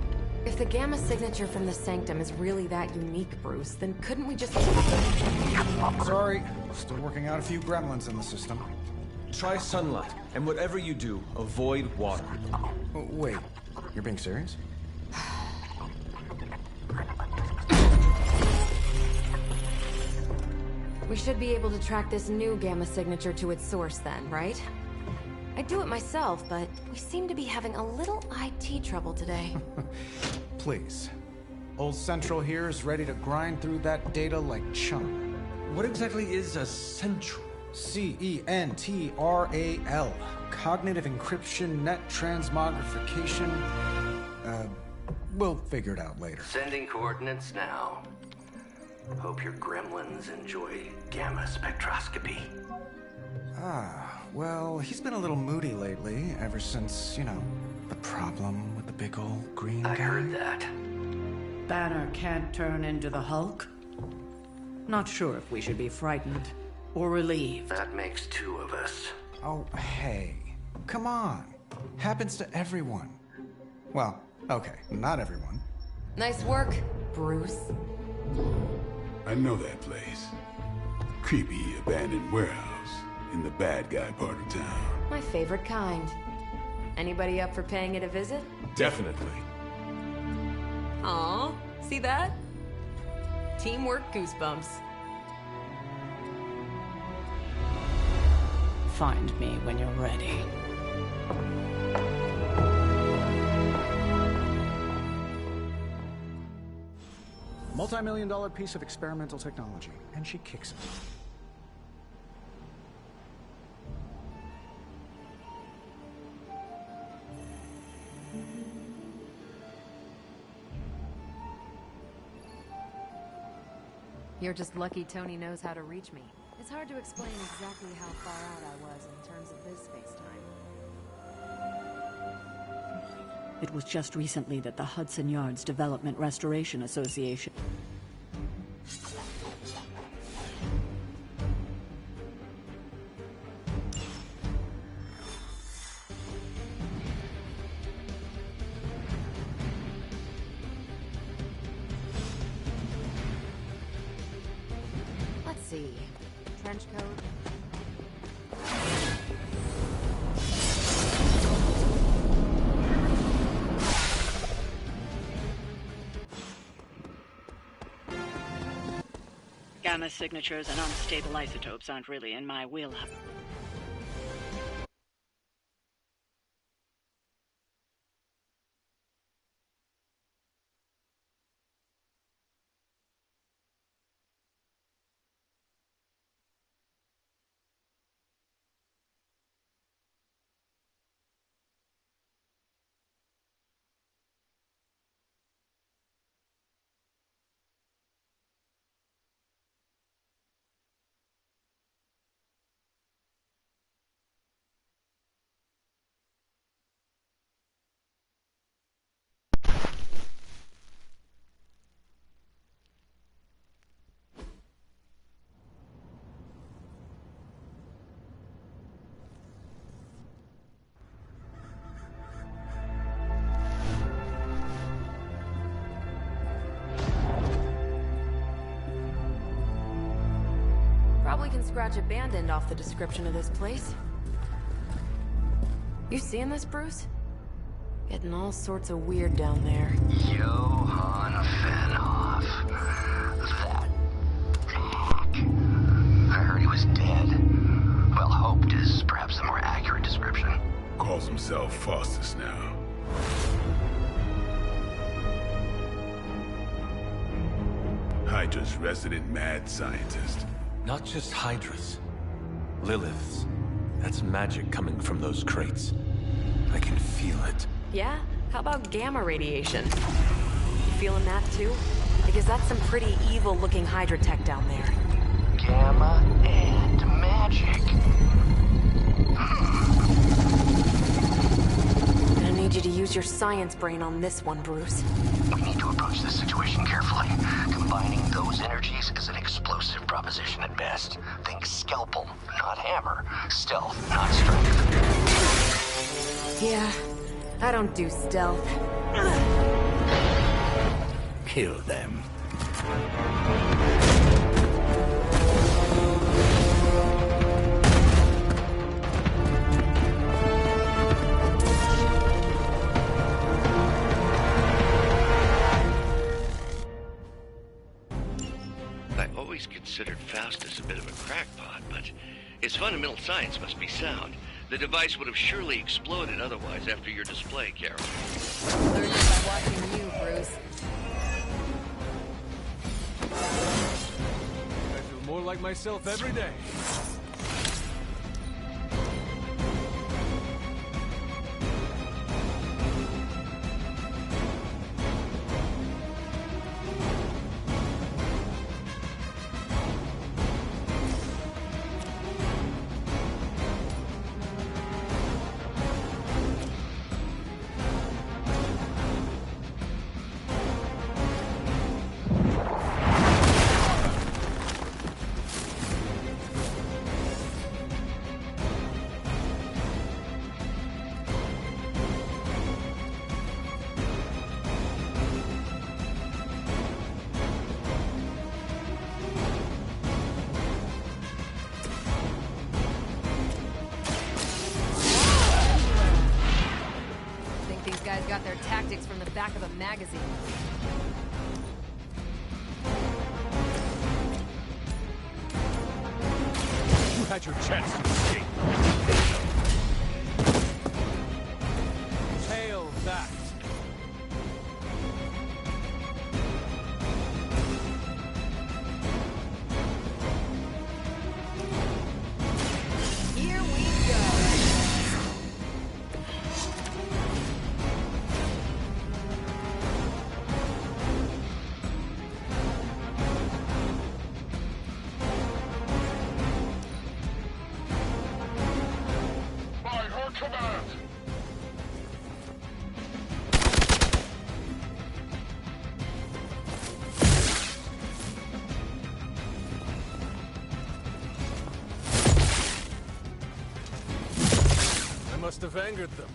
If the gamma signature from the Sanctum is really that unique, Bruce, then couldn't we just... Sorry, still working out a few gremlins in the system. Try sunlight, and whatever you do, avoid water. Oh, wait, you're being serious? We should be able to track this new gamma signature to its source then, right? I'd do it myself, but we seem to be having a little IT trouble today. Please. Old Central here is ready to grind through that data like chum. What exactly is a Central? C-E-N-T-R-A-L. Cognitive encryption, net transmogrification. We'll figure it out later. Sending coordinates now. Hope your gremlins enjoy gamma spectroscopy. Well, he's been a little moody lately, ever since, you know, the problem with the big old green guy. I heard that. Banner can't turn into the Hulk? Not sure if we should be frightened or relieved. That makes two of us. Oh, hey. Come on. Happens to everyone. Well, okay, not everyone. Nice work, Bruce. I know that place. Creepy abandoned warehouse in the bad guy part of town. My favorite kind. Anybody up for paying it a visit? Definitely. Aw, see that? Teamwork goosebumps. Find me when you're ready. Multi-million-dollar piece of experimental technology, and she kicks it. You're just lucky Tony knows how to reach me. It's hard to explain exactly how far out I was in terms of this space-time. It was just recently that the Hudson Yards Development Restoration Association Let's see. Trench coat. Gamma signatures and unstable isotopes aren't really in my wheelhouse. Probably can scratch abandoned off the description of this place. You seeing this, Bruce? Getting all sorts of weird down there. Johann Fenhoff. That hack. I heard he was dead. Well, hoped is perhaps the more accurate description. Calls himself Faustus now. Hydra's resident mad scientist. Not just Hydra's. Lilith's. That's magic coming from those crates. I can feel it. Yeah? How about gamma radiation? You feeling that too? Because that's some pretty evil-looking Hydra tech down there. Gamma and magic. I need you to use your science brain on this one, Bruce. We need to approach this situation carefully. Combining those energies is an explosive proposition at best. Think scalpel, not hammer. Stealth, not strength. Yeah, I don't do stealth. Kill them. I always considered Faustus a bit of a crackpot, but his fundamental science must be sound. The device would have surely exploded otherwise after your display, Carol. Learned it by watching you, Bruce. I feel more like myself every day. got their tactics from the back of a magazine. You had your chance to escape. Tail that. Here we go. By her command! I must have angered them.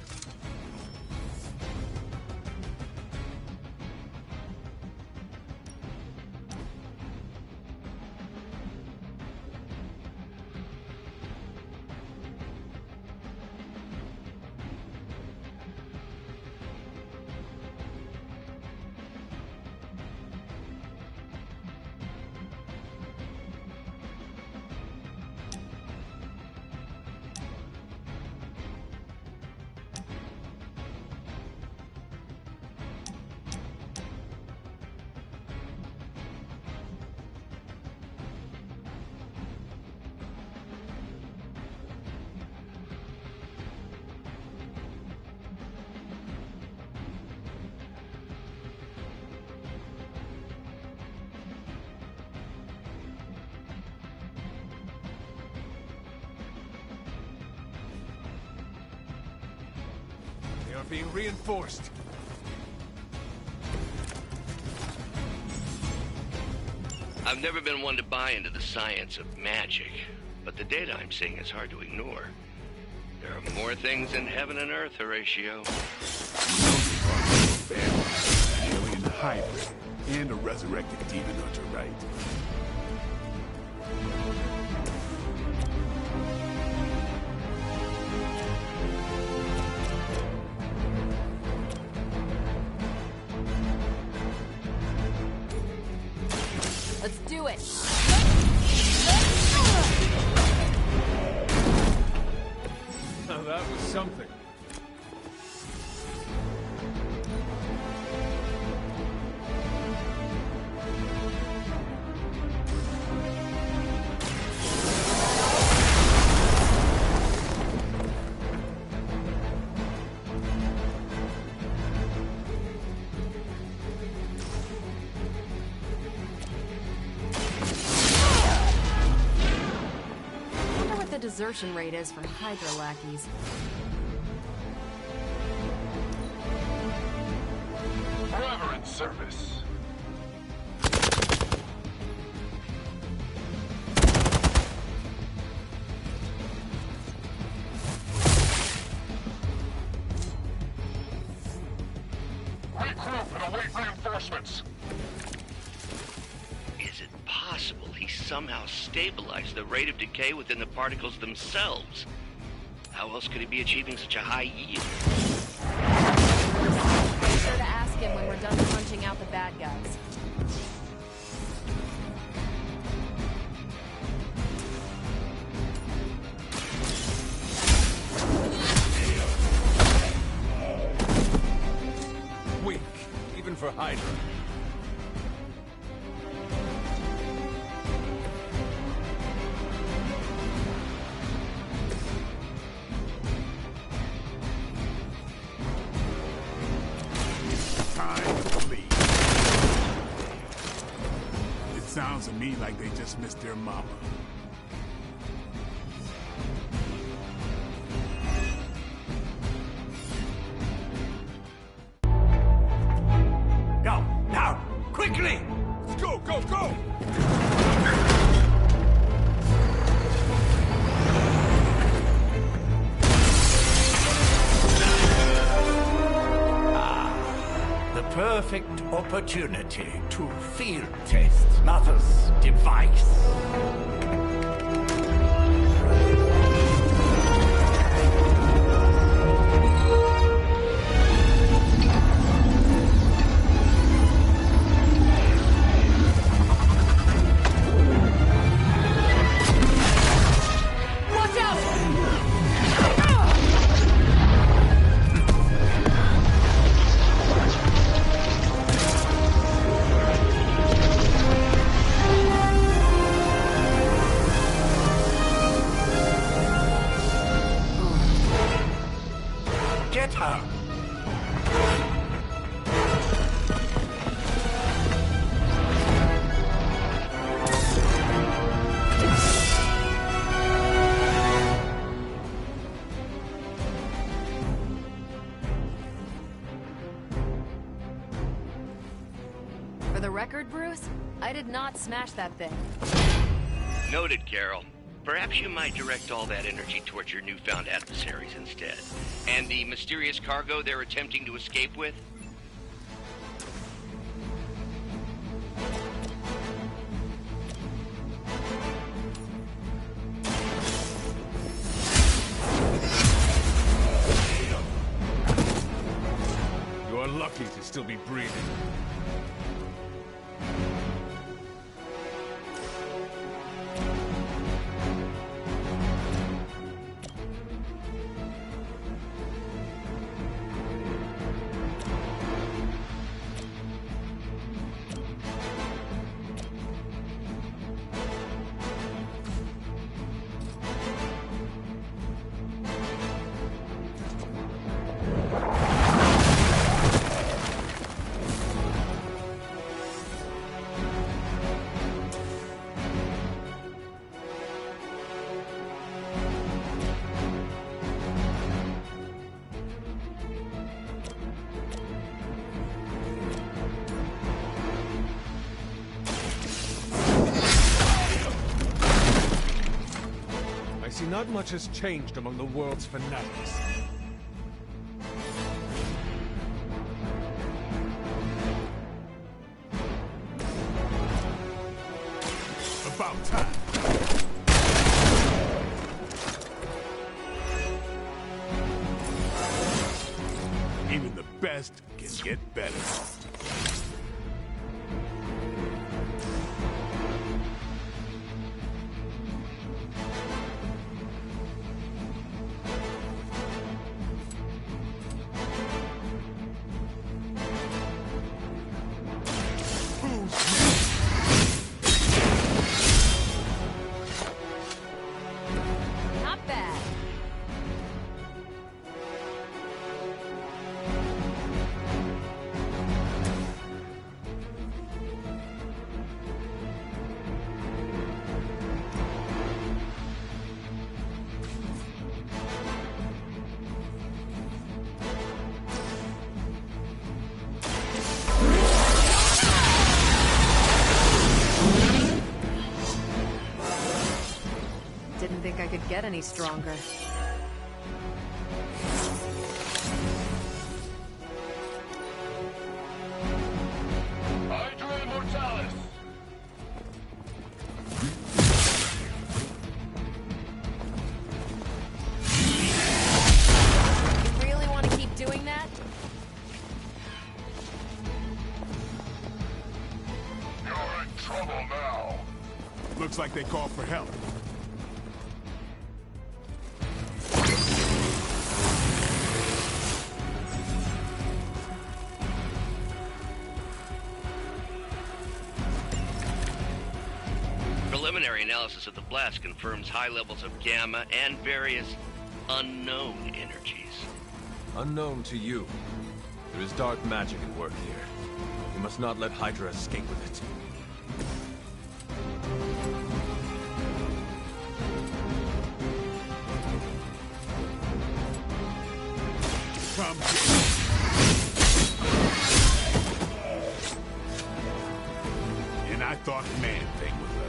They are being reinforced. I've never been one to buy into the science of magic, but the data I'm seeing is hard to ignore. There are more things in heaven and earth, Horatio. Alien hybrid and a resurrected demon hunter, right? Let's do it. Now that was something. Desertion rate is for Hydra lackeys. Forever in service. Regroup and await reinforcements. Is it possible he somehow stabilized the rate of decay within the particles themselves? How else could he be achieving such a high yield? Be sure to ask him when we're done punching out the bad guys. Weak, even for Hydra. Sounds to me like they just missed their mama. Go, now, quickly! Let's go, go, go! The perfect opportunity to field test Mother's device. Get her! For the record, Bruce, I did not smash that thing. Noted, Carol. Perhaps you might direct all that energy towards your newfound adversaries instead. And the mysterious cargo they're attempting to escape with? You're lucky to still be breathing. I see not much has changed among the world's fanatics. About time. Even the best can get better. Not bad. Didn't think I could get any stronger. Hydra Immortalis! You really want to keep doing that? You're in trouble now. Looks like they called for help. Preliminary analysis of the blast confirms high levels of gamma and various unknown energies. Unknown to you. There is dark magic at work here. You must not let Hydra escape with it. Come and I thought Man-Thing was ugly.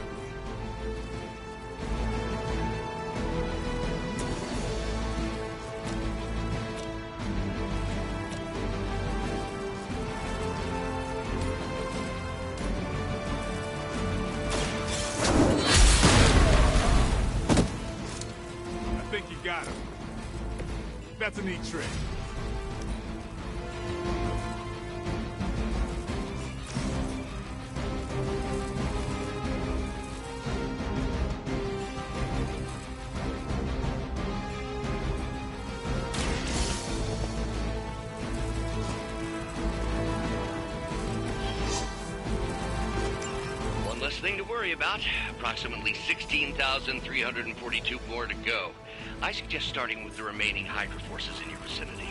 I think you got him. That's a neat trick. One less thing to worry about. Approximately 16,342 more to go. I suggest starting with the remaining Hydra forces in your vicinity.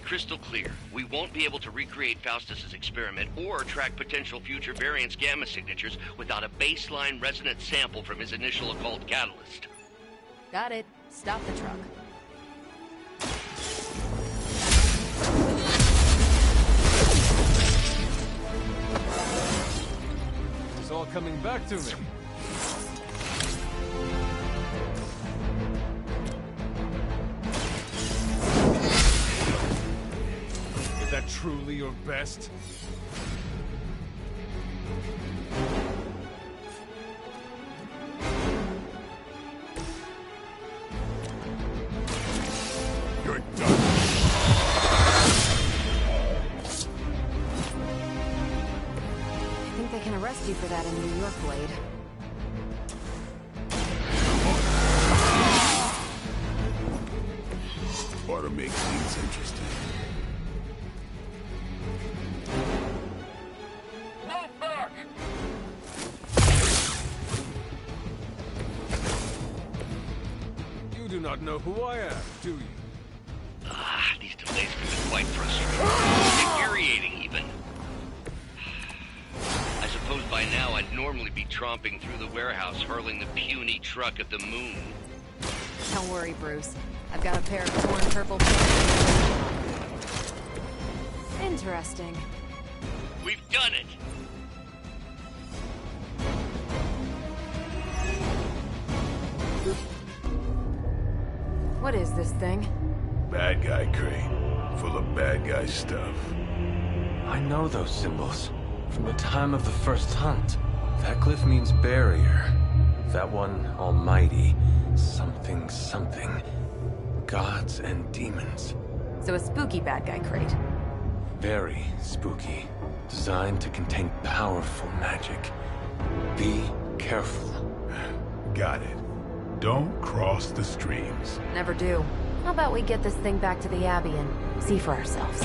Crystal clear. We won't be able to recreate Faustus's experiment or track potential future variants' gamma signatures without a baseline resonant sample from his initial occult catalyst. Got it. Stop the truck. It's all coming back to me. Is that truly your best? You're done. I think they can arrest you for that in New York, Blade. Ought to make things interesting. You do not know who I am, do you? Ah, these delays can be quite frustrating. Infuriating, even. I suppose by now I'd normally be tromping through the warehouse hurling the puny truck at the moon. Don't worry, Bruce. I've got a pair of torn purple pants. Interesting. We've done it! What is this thing? Bad guy crate, full of bad guy stuff. I know those symbols from the time of the first hunt. That glyph means barrier. That one, almighty. Something, something. Gods and demons. So a spooky bad guy crate. Very spooky. Designed to contain powerful magic. Be careful. Got it. Don't cross the streams. Never do. How about we get this thing back to the Abbey and see for ourselves?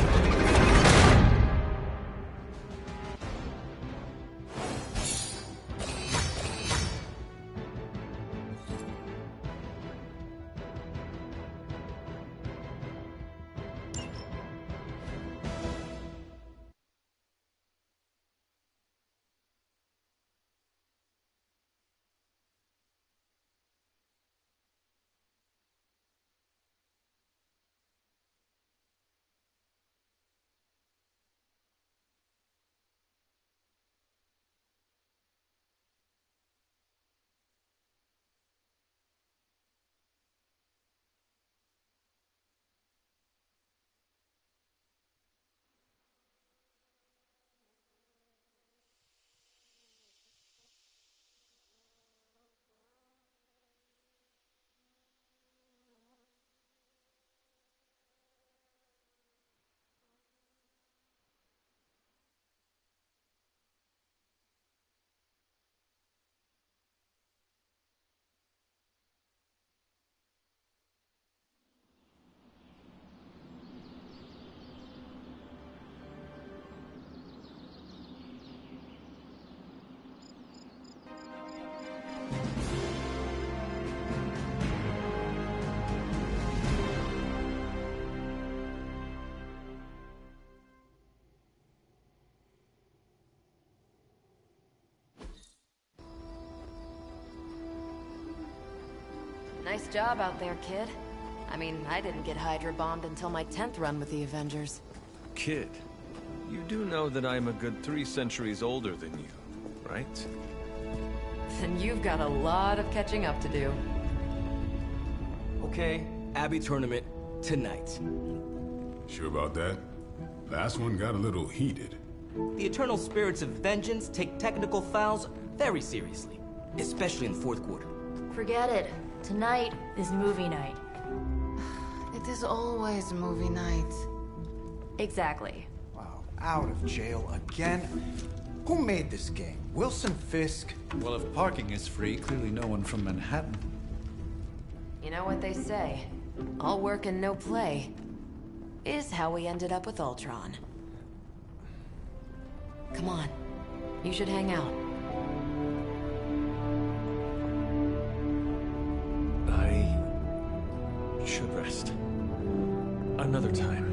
Nice job out there, kid. I mean, I didn't get Hydra bombed until my 10th run with the Avengers. Kid, you do know that I'm a good 3 centuries older than you, right? Then you've got a lot of catching up to do. Okay, Abbey tournament tonight. Sure about that? Last one got a little heated. The eternal spirits of vengeance take technical fouls very seriously, especially in the fourth quarter. Forget it. Tonight is movie night. It is always movie night. Exactly. Wow, out of jail again? Who made this game? Wilson Fisk? Well, if parking is free, clearly no one from Manhattan. You know what they say? All work and no play is how we ended up with Ultron. Come on. You should hang out. I should rest. Another time.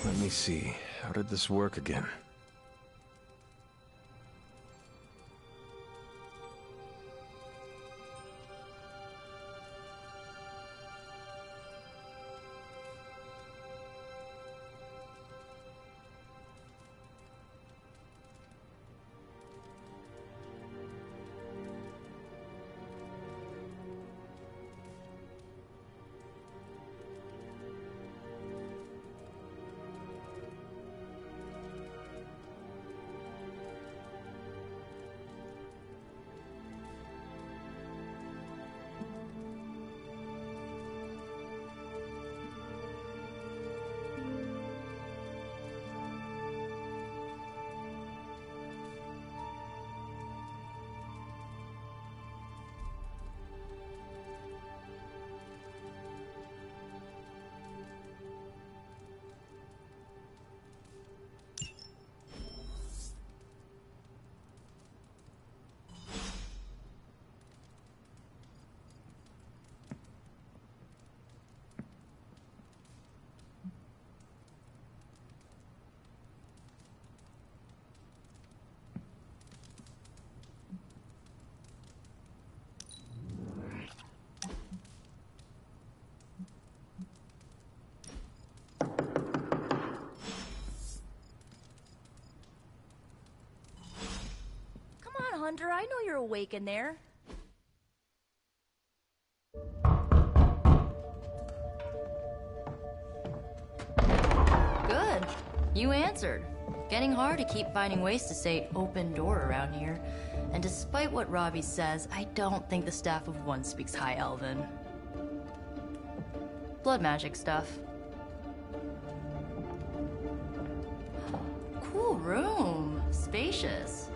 Let me see. How did this work again? Hunter, I know you're awake in there. Good. You answered. Getting hard to keep finding ways to say open door around here. And despite what Robbie says, I don't think the staff of one speaks High Elven. Blood magic stuff. Cool room. Spacious.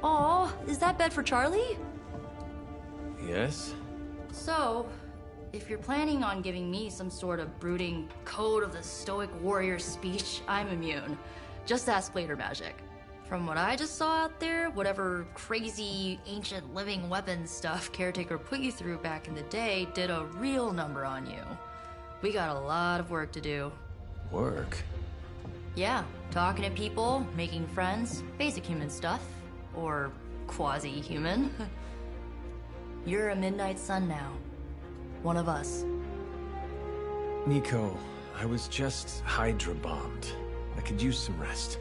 Aw, is that bed for Charlie? Yes? So, if you're planning on giving me some sort of brooding code of the stoic warrior speech, I'm immune. Just ask later, Magic. From what I just saw out there, whatever crazy ancient living weapons stuff Caretaker put you through back in the day did a real number on you. We got a lot of work to do. Work? Yeah, talking to people, making friends, basic human stuff. Or quasi-human. You're a Midnight Sun now. One of us. Nico, I was just Hydra bombed. I could use some rest.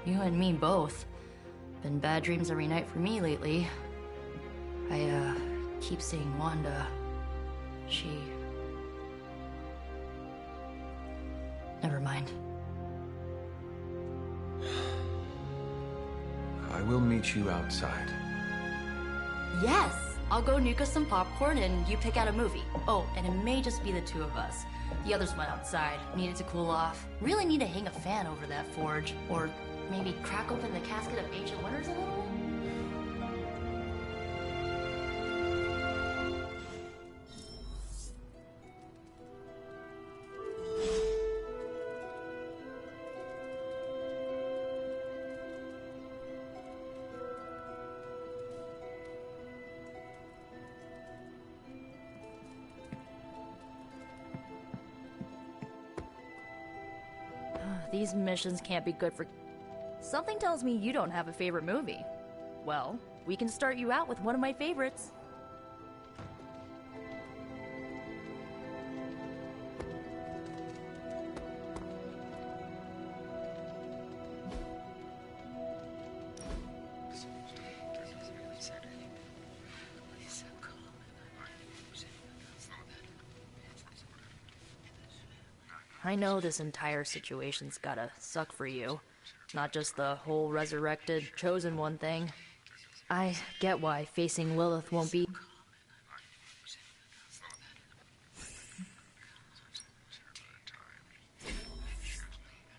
You and me both. Been bad dreams every night for me lately. I, keep seeing Wanda. She... Never mind. I will meet you outside. Yes! I'll go nuke us some popcorn and you pick out a movie. Oh, and it may just be the two of us. The others went outside, needed to cool off. Really need to hang a fan over that forge. Or maybe crack open the casket of ancient wonders a little? These missions can't be good for... Something tells me you don't have a favorite movie. Well, we can start you out with one of my favorites. I know this entire situation's gotta suck for you. Not just the whole resurrected, chosen one thing. I get why facing Lilith won't be...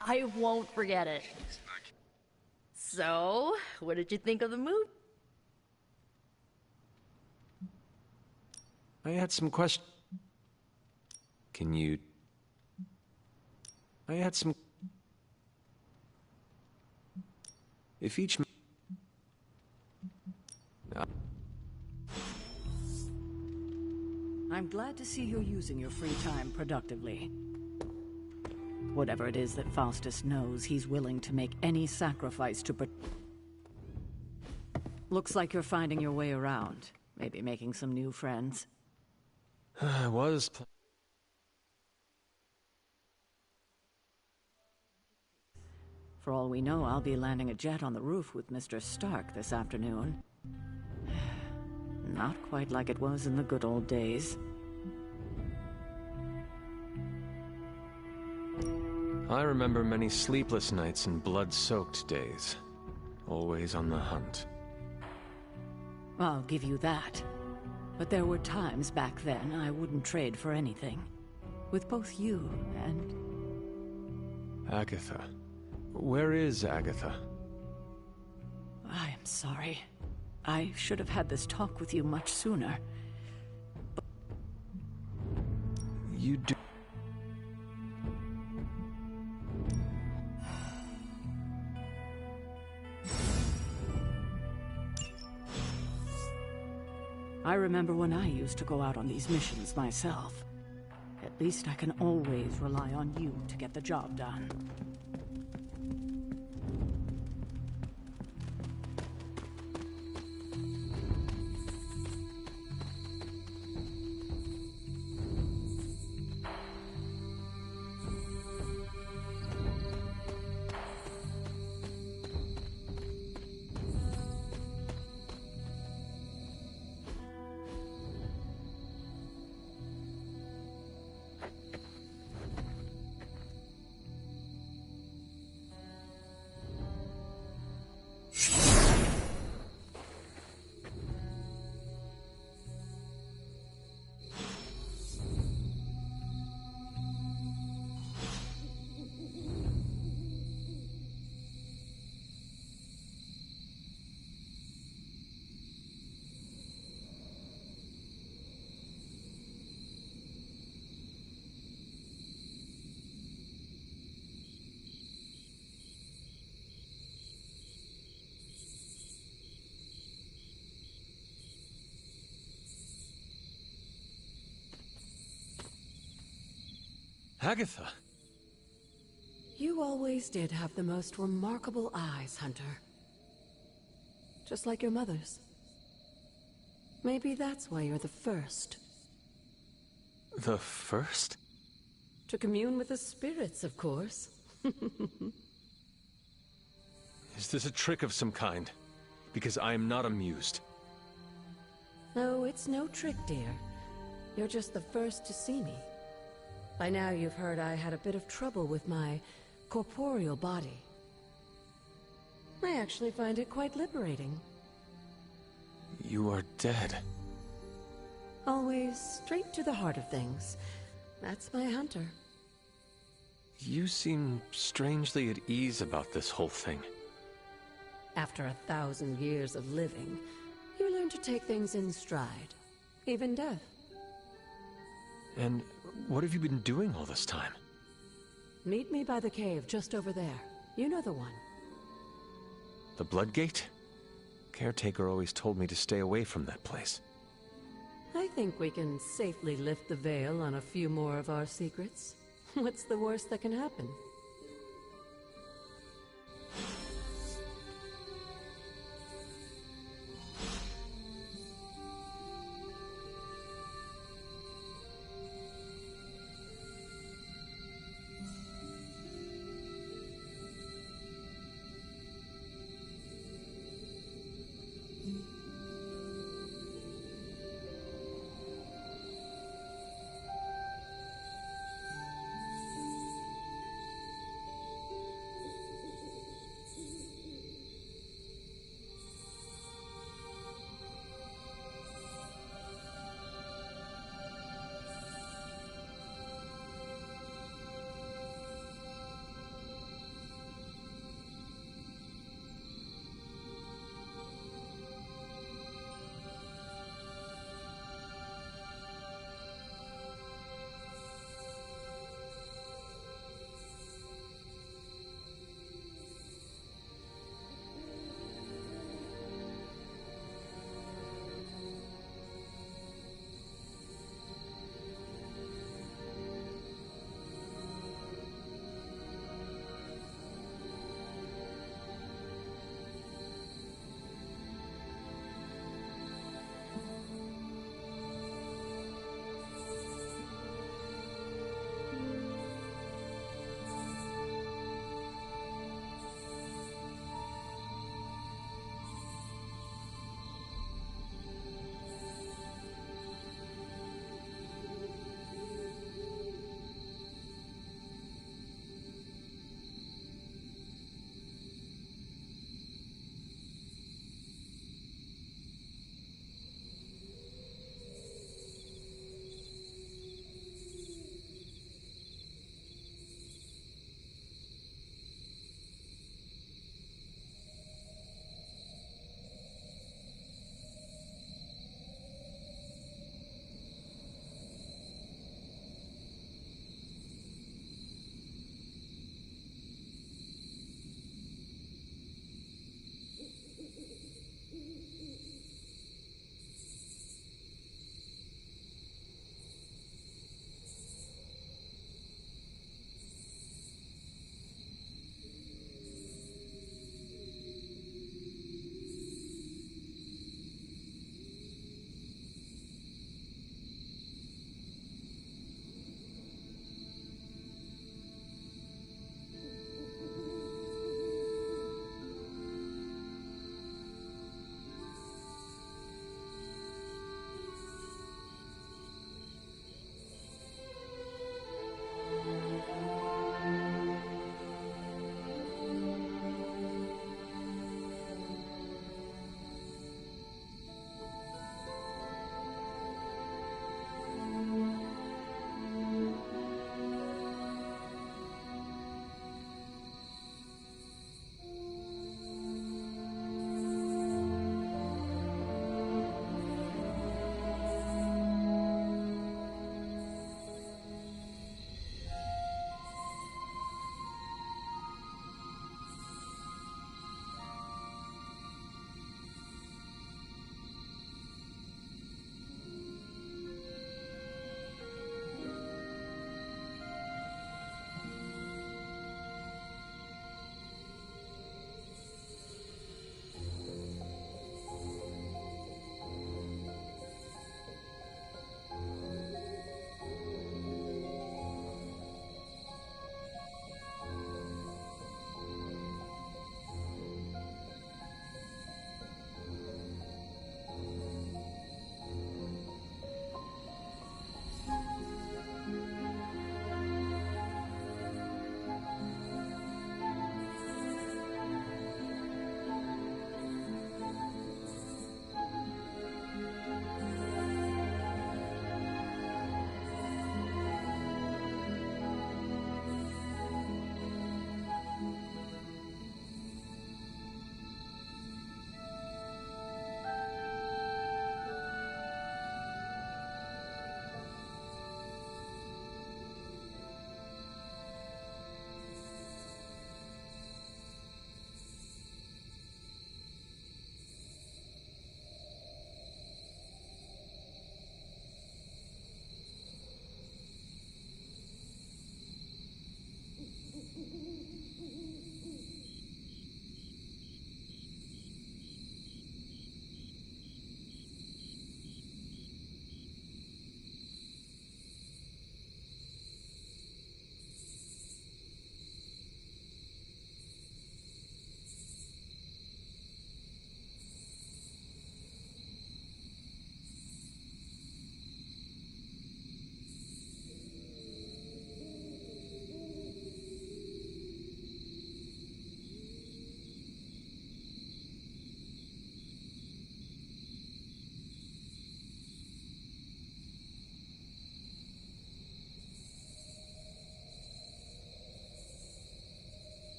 I won't forget it. So, what did you think of the movie? I had some questions. Can you... I had some... If each... I'm glad to see you're using your free time productively. Whatever it is that Faustus knows, he's willing to make any sacrifice to Looks like you're finding your way around. Maybe making some new friends. I was... For all we know, I'll be landing a jet on the roof with Mr. Stark this afternoon. Not quite like it was in the good old days. I remember many sleepless nights and blood-soaked days. Always on the hunt. I'll give you that. But there were times back then I wouldn't trade for anything. With both you and... Agatha. Where is Agatha? I am sorry. I should have had this talk with you much sooner. But... You do... I remember when I used to go out on these missions myself. At least I can always rely on you to get the job done. Agatha! You always did have the most remarkable eyes, Hunter. Just like your mother's. Maybe that's why you're the first. The first? To commune with the spirits, of course. Is this a trick of some kind? Because I am not amused. No, it's no trick, dear. You're just the first to see me. By now you've heard I had a bit of trouble with my corporeal body. I actually find it quite liberating. You are dead. Always straight to the heart of things. That's my Hunter. You seem strangely at ease about this whole thing. After 1,000 years of living, you learn to take things in stride. Even death. And what have you been doing all this time? Meet me by the cave just over there. You know the one. The Blood Gate? Caretaker always told me to stay away from that place. I think we can safely lift the veil on a few more of our secrets. What's the worst that can happen?